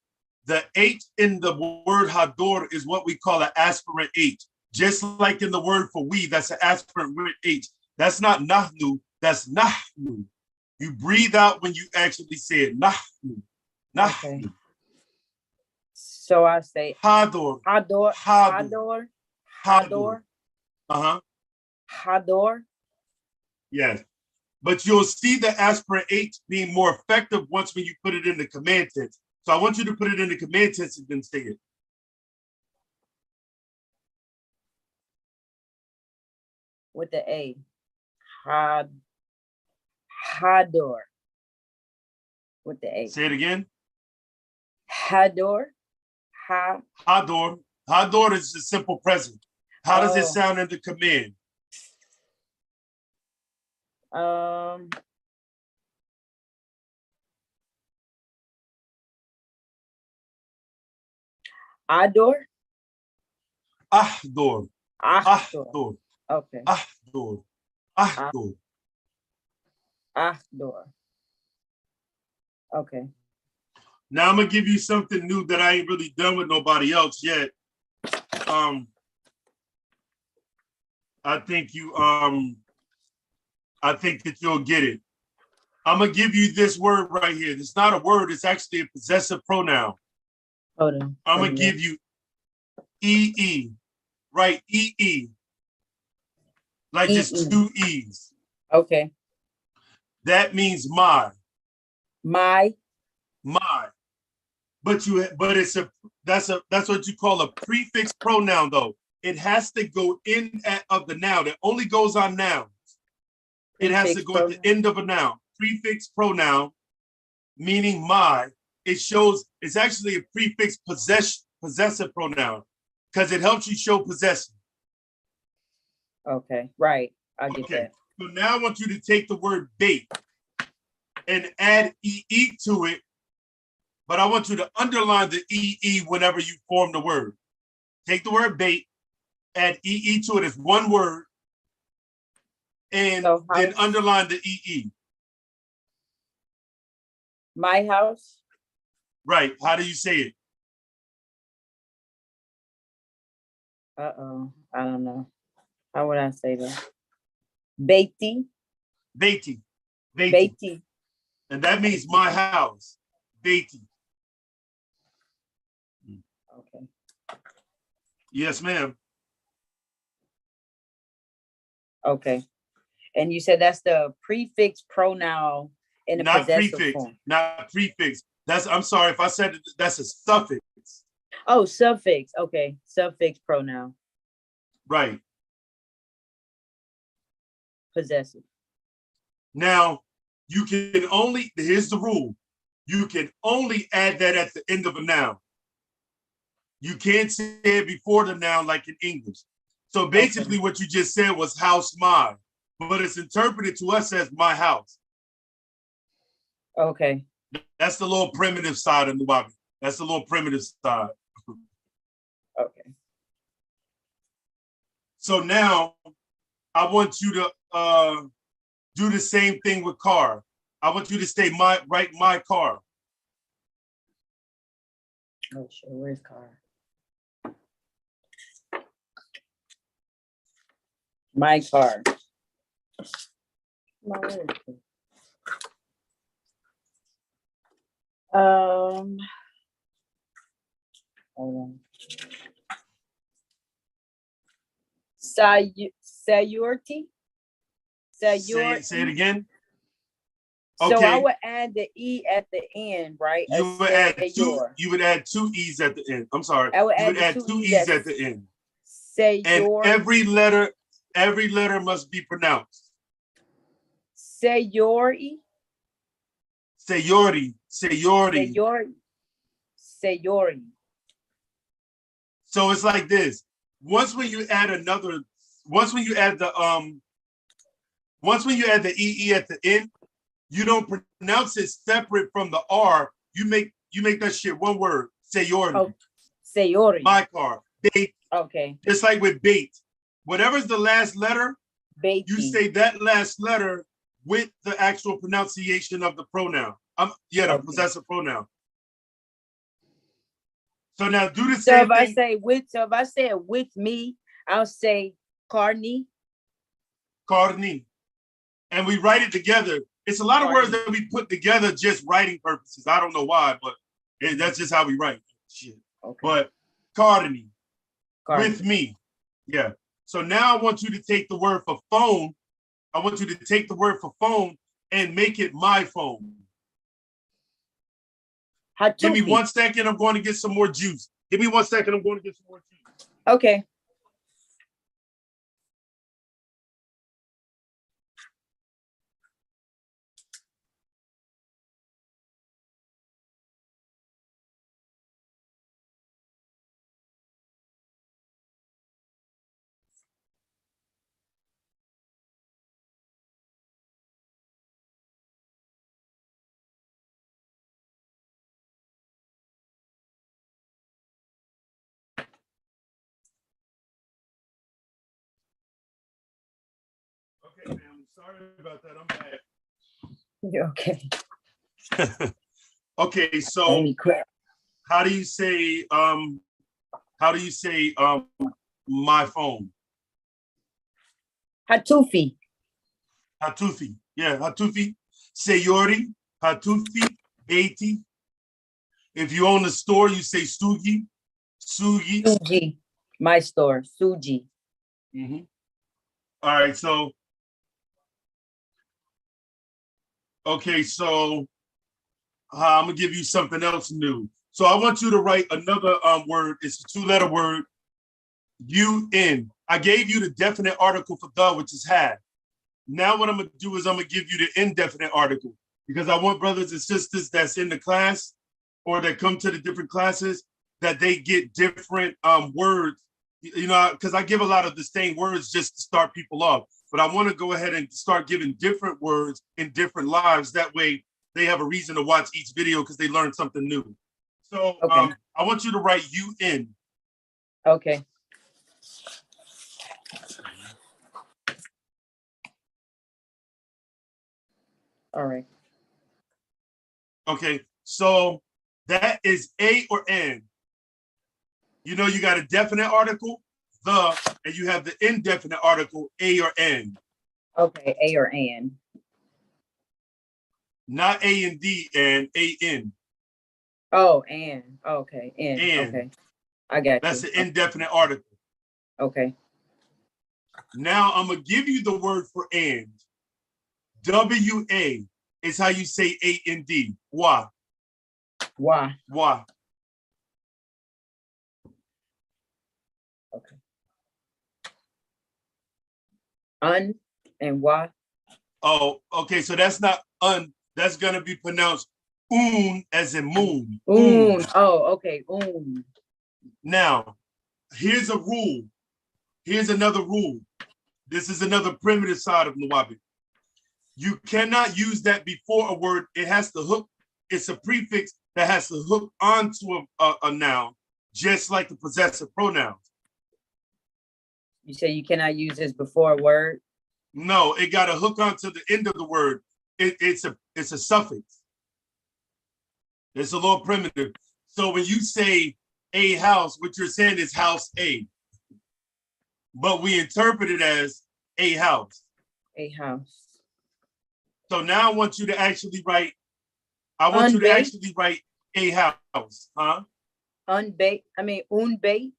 the H in the word Hador is what we call an aspirant H. Just like in the word for we, that's an aspirant with H. That's not nahnu, that's nahnu. You breathe out when you actually say it. Nahnu. Nahnu. Okay. So I say Hador. Hador. Hador. Hador. Uh-huh. Hador. Yes. But you'll see the aspirant H being more effective once when you put it in the command tense. So I want you to put it in the command tense and then say it. With the A. Hador. With the A. Say it again. Hador. Hador. Hador is the simple present. How does it sound in the command? Ador. Ahdor. Ahdor. Okay. Ahdor. Ahdor. Ahdor. Okay. Now I'm gonna give you something new that I ain't really done with nobody else yet. I think that you'll get it. I'm gonna give you this word right here. It's not a word, it's actually a possessive pronoun. Hold on. I'm gonna give you EE. Right, EE. Like just 2 E's. Okay. That means my. My. But that's what you call a prefix pronoun though. It has to go in of the noun. It only goes on nouns. It has to go at the end of a noun. Prefix pronoun, meaning my. It shows it's actually a prefix possessive pronoun because it helps you show possession. Okay, right. I get that. So now I want you to take the word bait and add EE to it, but I want you to underline the EE whenever you form the word. Take the word bait, add EE to it as one word, and then underline the EE. My house. Right. How do you say it? I don't know. How would I say that? Beiti. Beiti. Beiti. And that means my house. Beiti. Okay. Yes, ma'am. Okay. And you said that's the prefix pronoun in the possessive form. Not prefix. I'm sorry if I said it, that's a suffix. Oh, suffix. Okay. Suffix pronoun. Right. Possessive. Now, you can only, here's the rule. You can only add that at the end of a noun. You can't say it before the noun like in English. So basically what you just said was house my, but it's interpreted to us as my house. Okay. That's the little primitive side of Nuwaubik. That's the little primitive side. Okay. So now I want you to do the same thing with car. I want you to say write my car. Oh, sure. Where's car? My car. Hold on. Sayurti. Say it again. So Okay. I would add the E at the end, right? You would add two E's at the end. I'm sorry. I would you would add two E's at the end. And every letter must be pronounced. Sayori. Sayori. So it's like this. Once when you add the EE at the end, you don't pronounce it separate from the R. You make that shit one word. Sayori. Oh, Sayori. My car. Bait. Okay. Just like with bait. Whatever's the last letter, bait. You say that last letter with the actual pronunciation of the pronoun. The possessive pronoun. So now do the same thing. So if I say it with me, I'll say carni. Carni. And we write it together. It's a lot of words that we put together just writing purposes. I don't know why, but that's just how we write shit. Okay. But carni. With me. Yeah. So now I want you to take the word for phone. I want you to take the word for phone and make it my phone. Hatufi. Give me 1 second. I'm going to get some more juice. Give me 1 second. I'm going to get some more juice. Okay. Okay, ma'am. Sorry about that. I'm back. You're okay. Okay, so how do you say my phone? Hatufi. Hatufi. Yeah, Hatufi. Sayori, Hatufi, 80. If you own the store, you say Sugi. Suji. My store, Suji. Mm-hmm. All right, so okay, so I'm gonna give you something else new. So I want you to write another word. It's a 2-letter word. UN. I gave you the definite article for the, which is have. Now what I'm gonna do is I'm gonna give you the indefinite article because I want brothers and sisters that's in the class or that come to the different classes that they get different words. You know, because I give a lot of the same words just to start people off. But I want to go ahead and start giving different words in different lives. That way they have a reason to watch each video because they learn something new. So okay. I want you to write UN. Okay. All right. Okay, so that is A or N. You know, you got a definite article, the, and you have the indefinite article, A or N. Okay, A or N. Not A and D, and A-N. Oh, and. Okay, N. Okay. I got you. That's the indefinite article. Okay. Now I'm going to give you the word for and. W-A is how you say A-N-D. Why? Why? Why? Okay. Un and why? Oh, okay. So that's not un. That's going to be pronounced as in moon. Oh, okay. Now, here's a rule. Here's another rule. This is another primitive side of Nuwaubik. You cannot use that before a word. It has to hook. It's a prefix that has to hook onto a noun, just like the possessive pronouns. You say you cannot use this before a word? No, it got to hook onto the end of the word. it's a suffix. It's a little primitive. So when you say a house, what you're saying is house A. But we interpret it as a house. A house. So now I want you to actually write, I want you to actually write a house, huh? Unbait. I mean, unbait.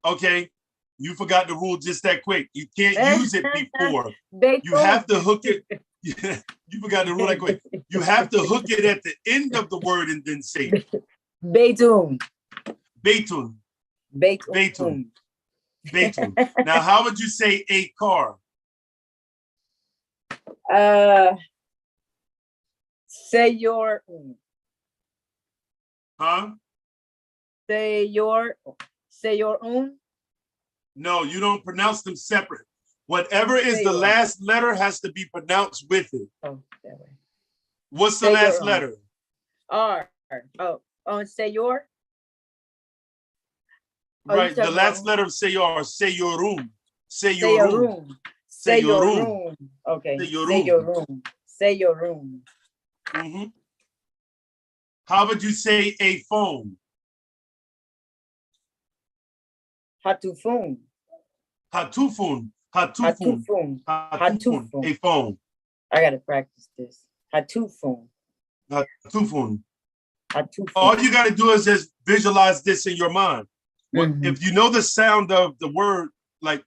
Okay, you forgot the rule just that quick. You can't use it before. You have to hook it. You forgot the rule that quick. You have to hook it at the end of the word and then say it. Beitun. Beitun. Beitun. Beitun. Beitun. Now, how would you say a car? Say your. Huh? Say your own. No, you don't pronounce them separate. Whatever is the last letter has to be pronounced with it. Oh, that way. What's the last letter? R. Oh, say your. Right, the last letter of say your room. Say your room. Say your room. Okay. Say your room. Say your room. Mm-hmm. How would you say a phone? Hatufun. Hatufun. Hatufun. Hatufun. A phone. I gotta practice this. Hatufun. Hatufun. Hatufun. All you gotta do is just visualize this in your mind. If you know the sound of the word like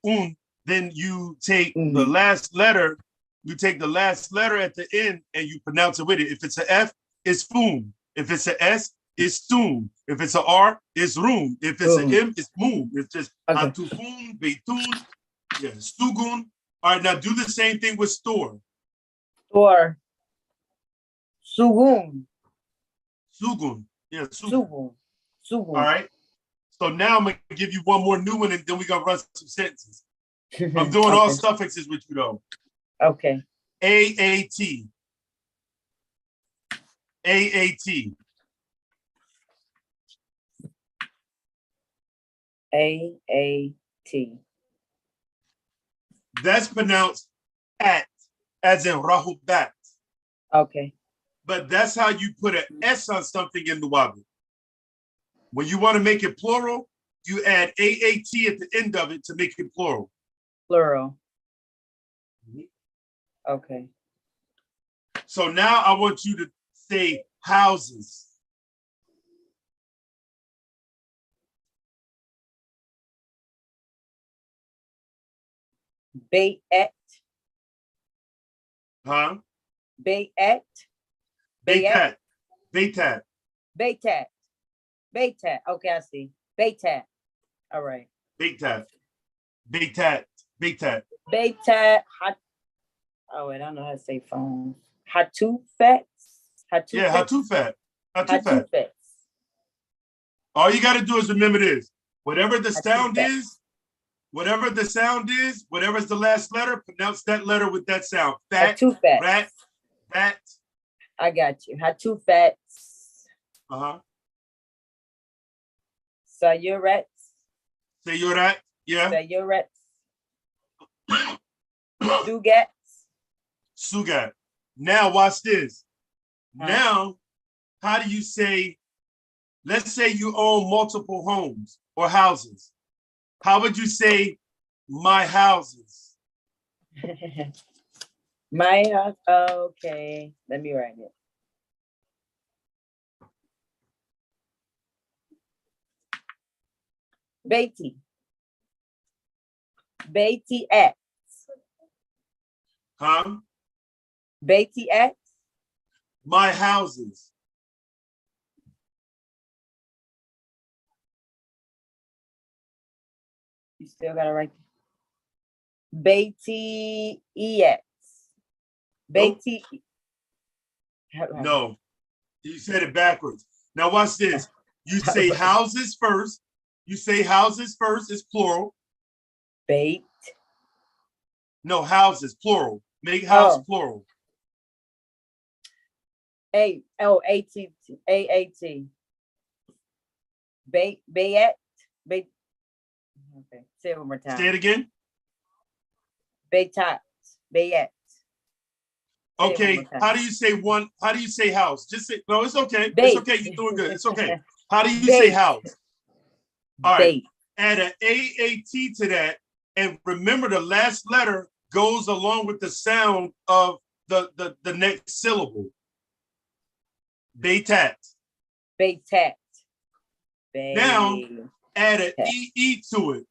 then you take the last letter, you take the last letter at the end and you pronounce it with it. If it's an F, it's foom. If it's an S, it's soon. If it's an R, it's room. If it's an M, it's moon. It's just hatufun, beitun, yeah, stugun. All right, now do the same thing with store. Store. Sugun. Sugun. Yeah, sugun. Sugun. All right. So now I'm gonna give you one more new one, and then we're gonna run some sentences. I'm doing all suffixes with you though. Okay. AAT. AAT. AAT. That's pronounced at, as in rahubat. Okay. But that's how you put an S on something in Nuwaubik. When you want to make it plural, you add AAT at the end of it to make it plural. Plural. Okay. So now I want you to say houses. Bayet. Huh? Bayet. Baytat. Baytat. Baytat. Baytat. Okay, I see. Baytat. All right. Baytat. Baytat. Baytat. Baytat. Oh, wait, I don't know how to say phone. Hatufet. Yeah, hatufet. Hatufet. All you got to do is remember this. Whatever the sound is, whatever's the last letter, pronounce that letter with that sound. Fat, rat, fat. I got you. Hatufet. Uh-huh. Sayuret. Sayuret, yeah. Sayuret. Sugat. Sugat. Now watch this. Now, how do you say, let's say you own multiple homes or houses. How would you say my houses? My house. Okay. Let me write it. Beatty. Beatty X. Huh? Beatty X. My houses. You still gotta write Beatty EX. Beatty. Nope. No, you said it backwards. Now watch this. You say houses first. You say houses first is plural. Bait. No, houses, plural. Make house plural. A-T-T. A-A-T. Bayet. Bait. Okay, say it one more time. Say it again. Baytat. Bayet. Okay, how do you say one? How do you say house? Just say, no, it's okay. Bait. It's okay. You're doing good. It's okay. How do you Bait. say house? All right. Bait. Add an AAT to that. And remember, the last letter goes along with the sound of the next syllable. Baitat. Baitat. Now, add an EE to it.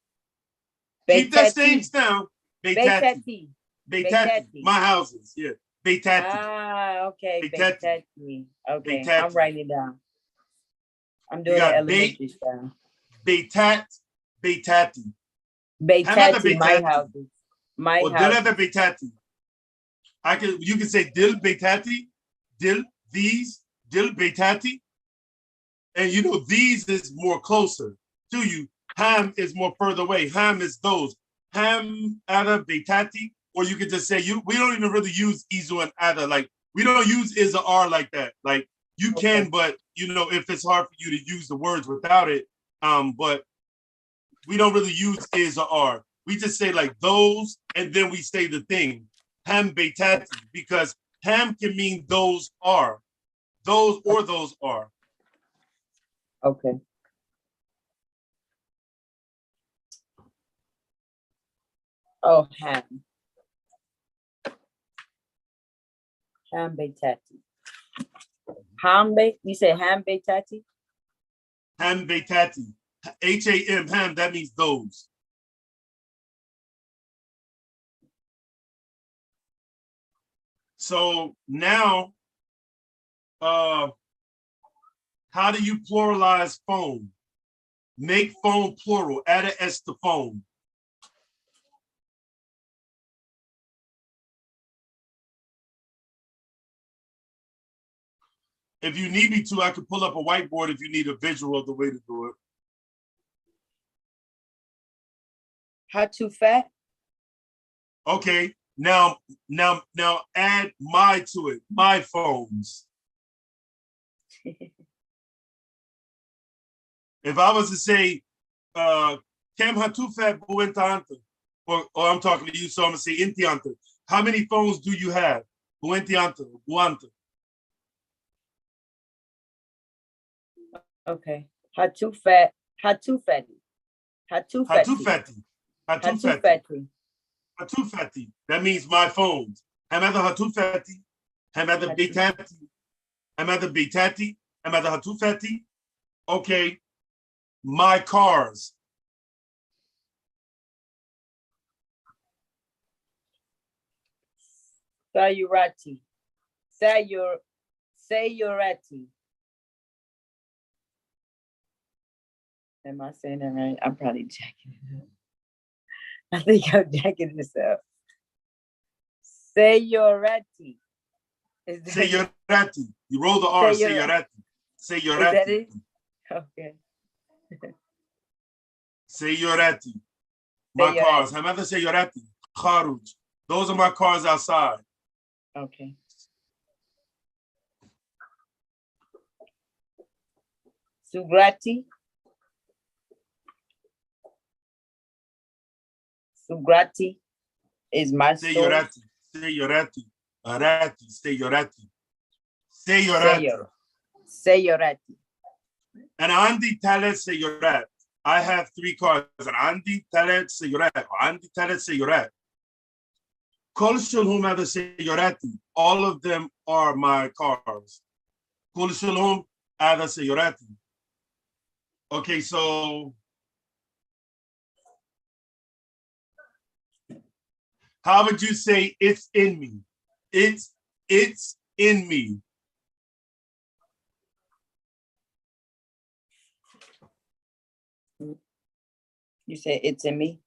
Keep Baitati. that same sound. Baitati. Baitati. My houses. Yeah. Baitati. Ah, okay. Baitati. Baitati. Okay. Baitati. I'm writing it down. I'm doing the elementary style. Baitat. Baitati. Baitati. My houses. My or house. Dil Baitati. You can say Dil Baitati, Dil, these, Dil Baitati. And you know, these is more closer to you. Ham is more further away. Ham is those. Ham, Ada, Baitati. Or you could just say, we don't even really use Izu and Ada. Like, we don't use is or are like that. Like, you can, but, you know, if it's hard for you to use the words without it, but we don't really use is or are. We just say like those, and then we say the thing, ham beitati, because ham can mean those are. Those or those are. Okay. Oh, ham. Ham beitati. Ham be, you say ham beitati? Ham beitati. H-A-M, ham, that means those. So now, how do you pluralize phone? Make phone plural, add an S to phone. If you need me to, I can pull up a whiteboard if you need a visual of the way to do it. How too fat? Okay, now add my to it, my phones. If I was to say, Cam Hatufat Buentanta, or I'm talking to you, so I'm gonna say Intianta. How many phones do you have? Buentianta, Buanta. Okay. Hatufat, Hatufati. Hatufati. Hatufati. Hatufati. That means my phones. Hamada Hatufati. Hamada Betati. Hamada Betati. Hamada Hatufati. Okay. My cars. Sayurati. Sayurati. Am I saying that right? I'm probably jacking it up. I think I'm jacking this up. Sayurati. Sayurati. You roll the R, Sayurati. Sayurati. Is that it? Okay. Sayurati. My cars. Hamada Sayurati. Kharuj. Those are my cars outside. Okay. Sugrati. Sugrati is my store. Sayurati. Arati. Sayurati. Sayurati. Sayurati. And Andi Talet Sayurat. I have 3 cars. And Andi Talet Sayurat. Andi Talet Sayurat. Kol Shulhum Ada Sayurati. All of them are my cars. Kol Shulhum Ada Sayurati. Okay, so how would you say it's in me? It's in me. You say it's in me?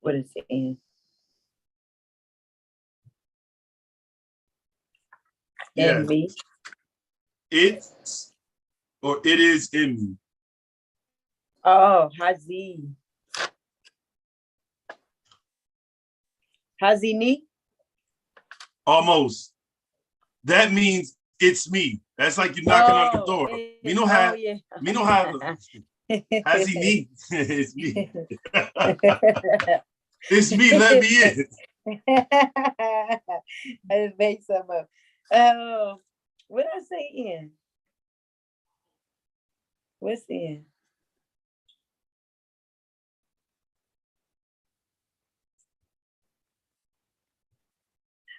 What is it in? Yeah. In me? It's or it is in me. Oh, Hazi. Hazini? Almost. That means it's me. That's like you knocking on the door. Me no have, yeah. me no have. Has he me? It's me. It's me. Let me in. I just made some up. Oh, what did I say in? What's in?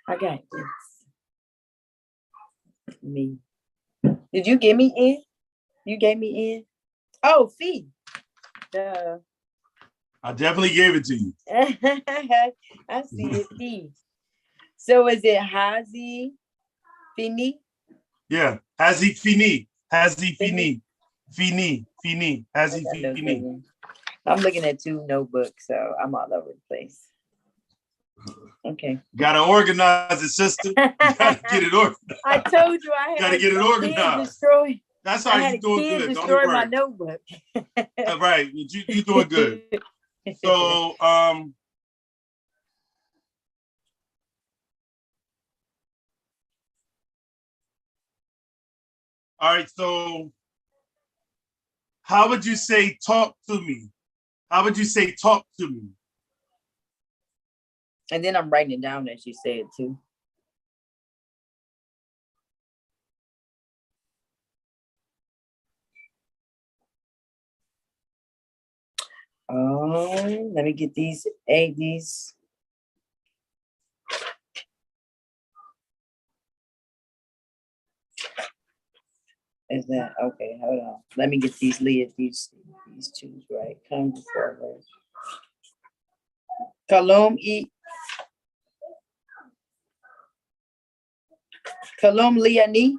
I got this. Me. Did you give me in? You gave me in? Oh, fee. Duh. I definitely gave it to you. I see it, fee. So is it Hazi Fini? Yeah. Has he fini? Has he fini? Fini. Fini. Has he fini? I'm looking at 2 notebooks, so I'm all over the place. Okay. Gotta organize it, sister. Gotta get it organized. I told you I had Gotta get it organized. Destroy. That's how you doing good. Don't worry. My notebook. Right. You doing good. So all right, so how would you say talk to me? How would you say talk to me? And then I'm writing it down as you say it too. Let me get these. Is that okay? Hold on. Let me get these these 2 right. Come forward. Kalum Liani.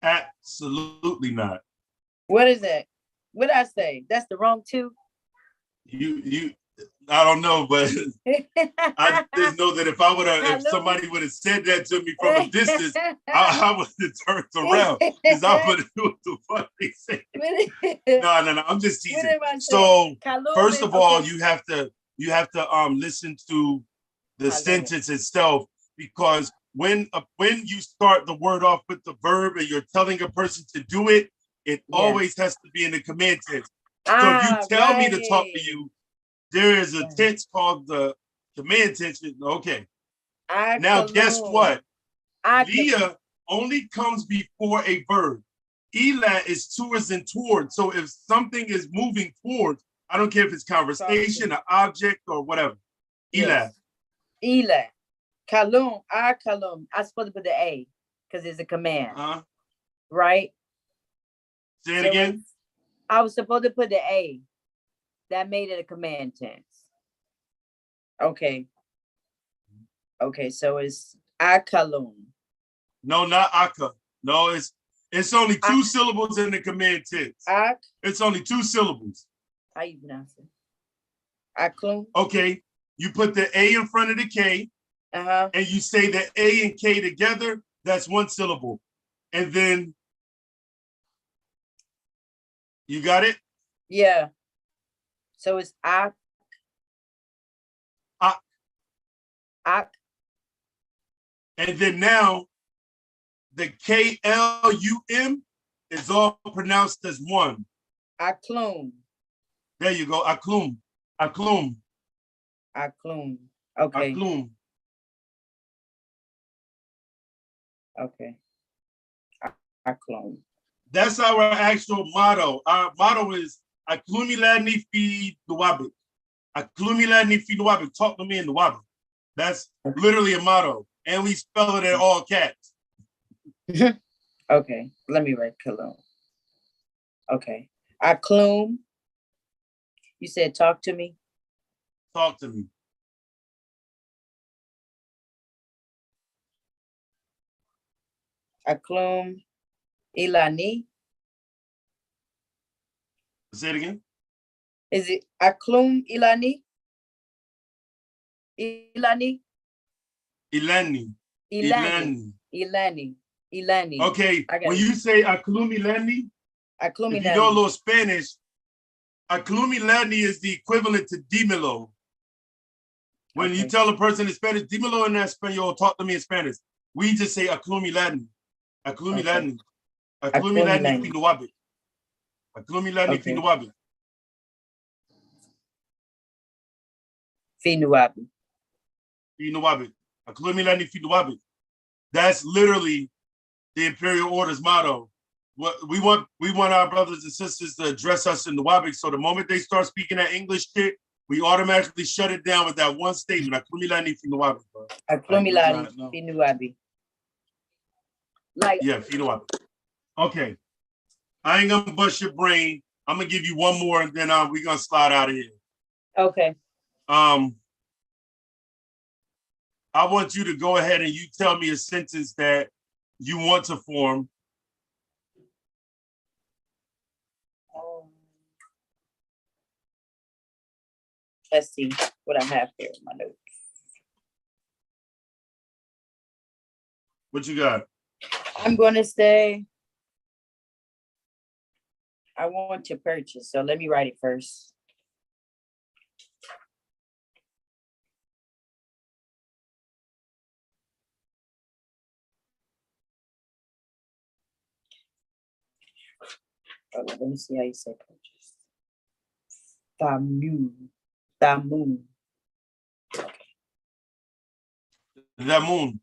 Absolutely not. What is that? What did I say? That's the wrong 2. I don't know, but I just know that if somebody would have said that to me from a distance, I would have turned around because I would have knew what the fuck they said. No, I'm just teasing. So first of all, you have to listen to the sentence itself, because when you start the word off with the verb and you're telling a person to do it, it always has to be in the command tense. So if you tell me to talk to you, there is a tense called the command tense. Okay. Now, guess what? Nayya only comes before a verb. Ila is towards and towards. So if something is moving towards, I don't care if it's conversation, an object, or whatever. Ila. Ila. Kalum. Kalum. I'm supposed to put the A because it's a command. Right? Say it again. I was supposed to put the A. That made it a command tense. Okay. Okay, so it's akalum. No, not aka. No, it's only 2 syllables in the command tense. It's only 2 syllables. How you pronounce it? Aklum. Okay, you put the A in front of the K, and you say the A and K together. That's 1 syllable, and then you got it. Yeah. So it's ak. And then now the KLUM is all pronounced as 1. Aklum. There you go. Aklum. Aklum. Aklum. Okay. Aklum. Okay. Aklum. That's our actual motto. Our motto is Aklumilani fi Nuwaubik. Aklumilani fi Nuwaubik. Talk to me in Nuwaubik. That's literally a motto. And we spell it in all caps. Okay. Let me write Kalum. Okay. Aklum. You said talk to me. Talk to me. Aklum Ilani. Say it again. Is it Aklum Ilani? Ilani? Ilani. Okay, when you say Aklum Ilani, if you know a little Spanish, Aklum Ilani is the equivalent to dímelo. When you tell a person in Spanish, dímelo en español, talk to me in Spanish, we just say Aklum Ilani. Aklumilani. Aklumilani fi Nuwaubik. Aklumilani fi Nuwaubik. Fi Nuwaubik. Fi Nuwaubik. Aklumilani fi Nuwaubik. That's literally the Imperial Order's motto. What we want our brothers and sisters to address us in Nuwaubik. So the moment they start speaking that English shit, we automatically shut it down with that one statement. Aklumilani fi Nuwaubik, bro. Aklumilani fi Nuwaubik. Like, yeah, fi Nuwaubik. Okay. I ain't gonna bust your brain. I'm gonna give you one more and then we're gonna slide out of here. Okay. I want you to go ahead and you tell me a sentence that you want to form. Let's see what I have here in my notes. What you got? I'm going to say, I want to purchase. So let me write it first. Let me see how you say purchase. Thamun. Damun. Thamun.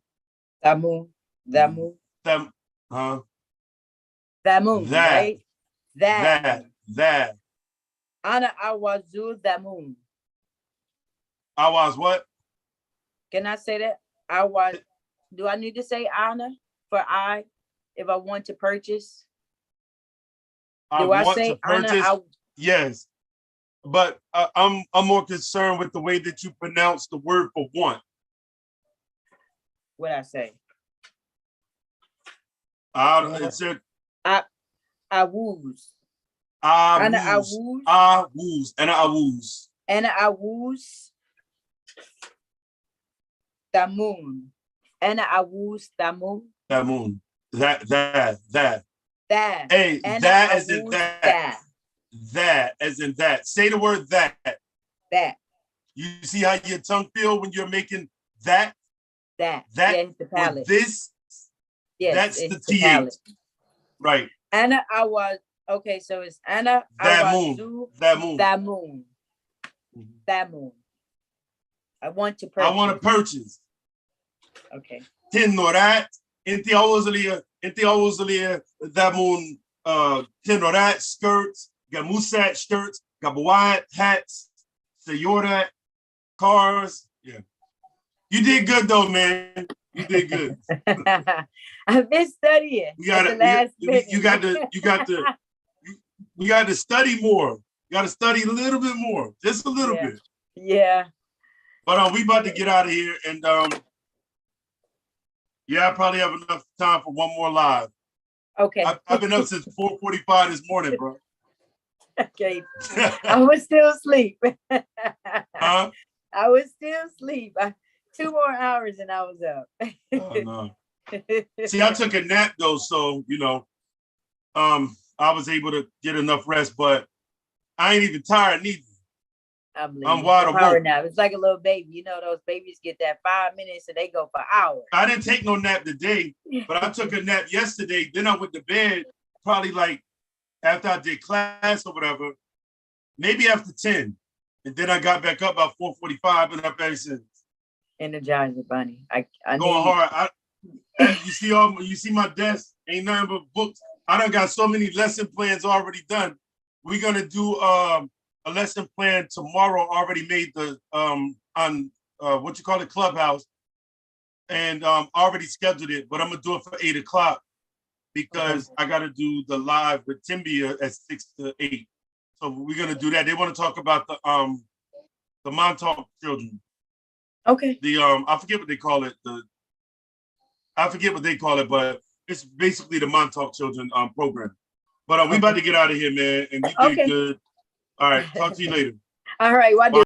Thamun, right? That. Ana awazu thamun. Awaz what? Can I say that? Do I need to say Ana for I if I want to purchase? Do I say Ana? Yes. But I'm more concerned with the way that you pronounce the word for want. What I say? It said awuz. Ana awuz. Awuz. Ana awuz. Ana awuz. Thamun. Ana awuz thamun. Thamun. That. That. Hey, Ana that as in awuz that. That as in that. Say the word that. That. You see how your tongue feel when you're making that? That. That. Yeah, the palate. This. Yes, that's it's the TH. Right. Ana awaz. Okay, so it's Ana awazu thamun. Thamun. I want to purchase. I want to purchase. Okay. Tinorat. Inti awuzalia thamun tinorat skirts, gamusat shirts, gabawat hats, sayorat cars. Yeah. You did good though, man. You did good. I've been studying. We got to study more. You got to study a little bit more, just a little bit. Yeah. But we about to get out of here, and yeah, I probably have enough time for one more live. Okay. I've been up since 4:45 this morning, bro. Okay. I was still asleep. Huh? I was still asleep. 2 more hours and I was up. Oh, no. See, I took a nap though, so I was able to get enough rest, but I ain't even tired neither. I'm wide awake. Now it's like a little baby. You know, those babies get that 5 minutes and they go for hours. I didn't take no nap today, but I took a nap yesterday. Then I went to bed probably like after I did class or whatever, maybe after 10. And then I got back up about 4:45 and up ever since. Energizer Bunny. I going hard. You see my desk, ain't nothing but books. I done got so many lesson plans already done. We're gonna do a lesson plan tomorrow, already made on what you call it, Clubhouse, and already scheduled it, but I'm gonna do it for 8 o'clock because I gotta do the live with Timbia at 6 to 8. So we're gonna do that. They want to talk about the Montauk children. Okay. I forget what they call it. But it's basically the Montauk children program. But we about to get out of here, man, and you did good. All right, talk to you later. All right,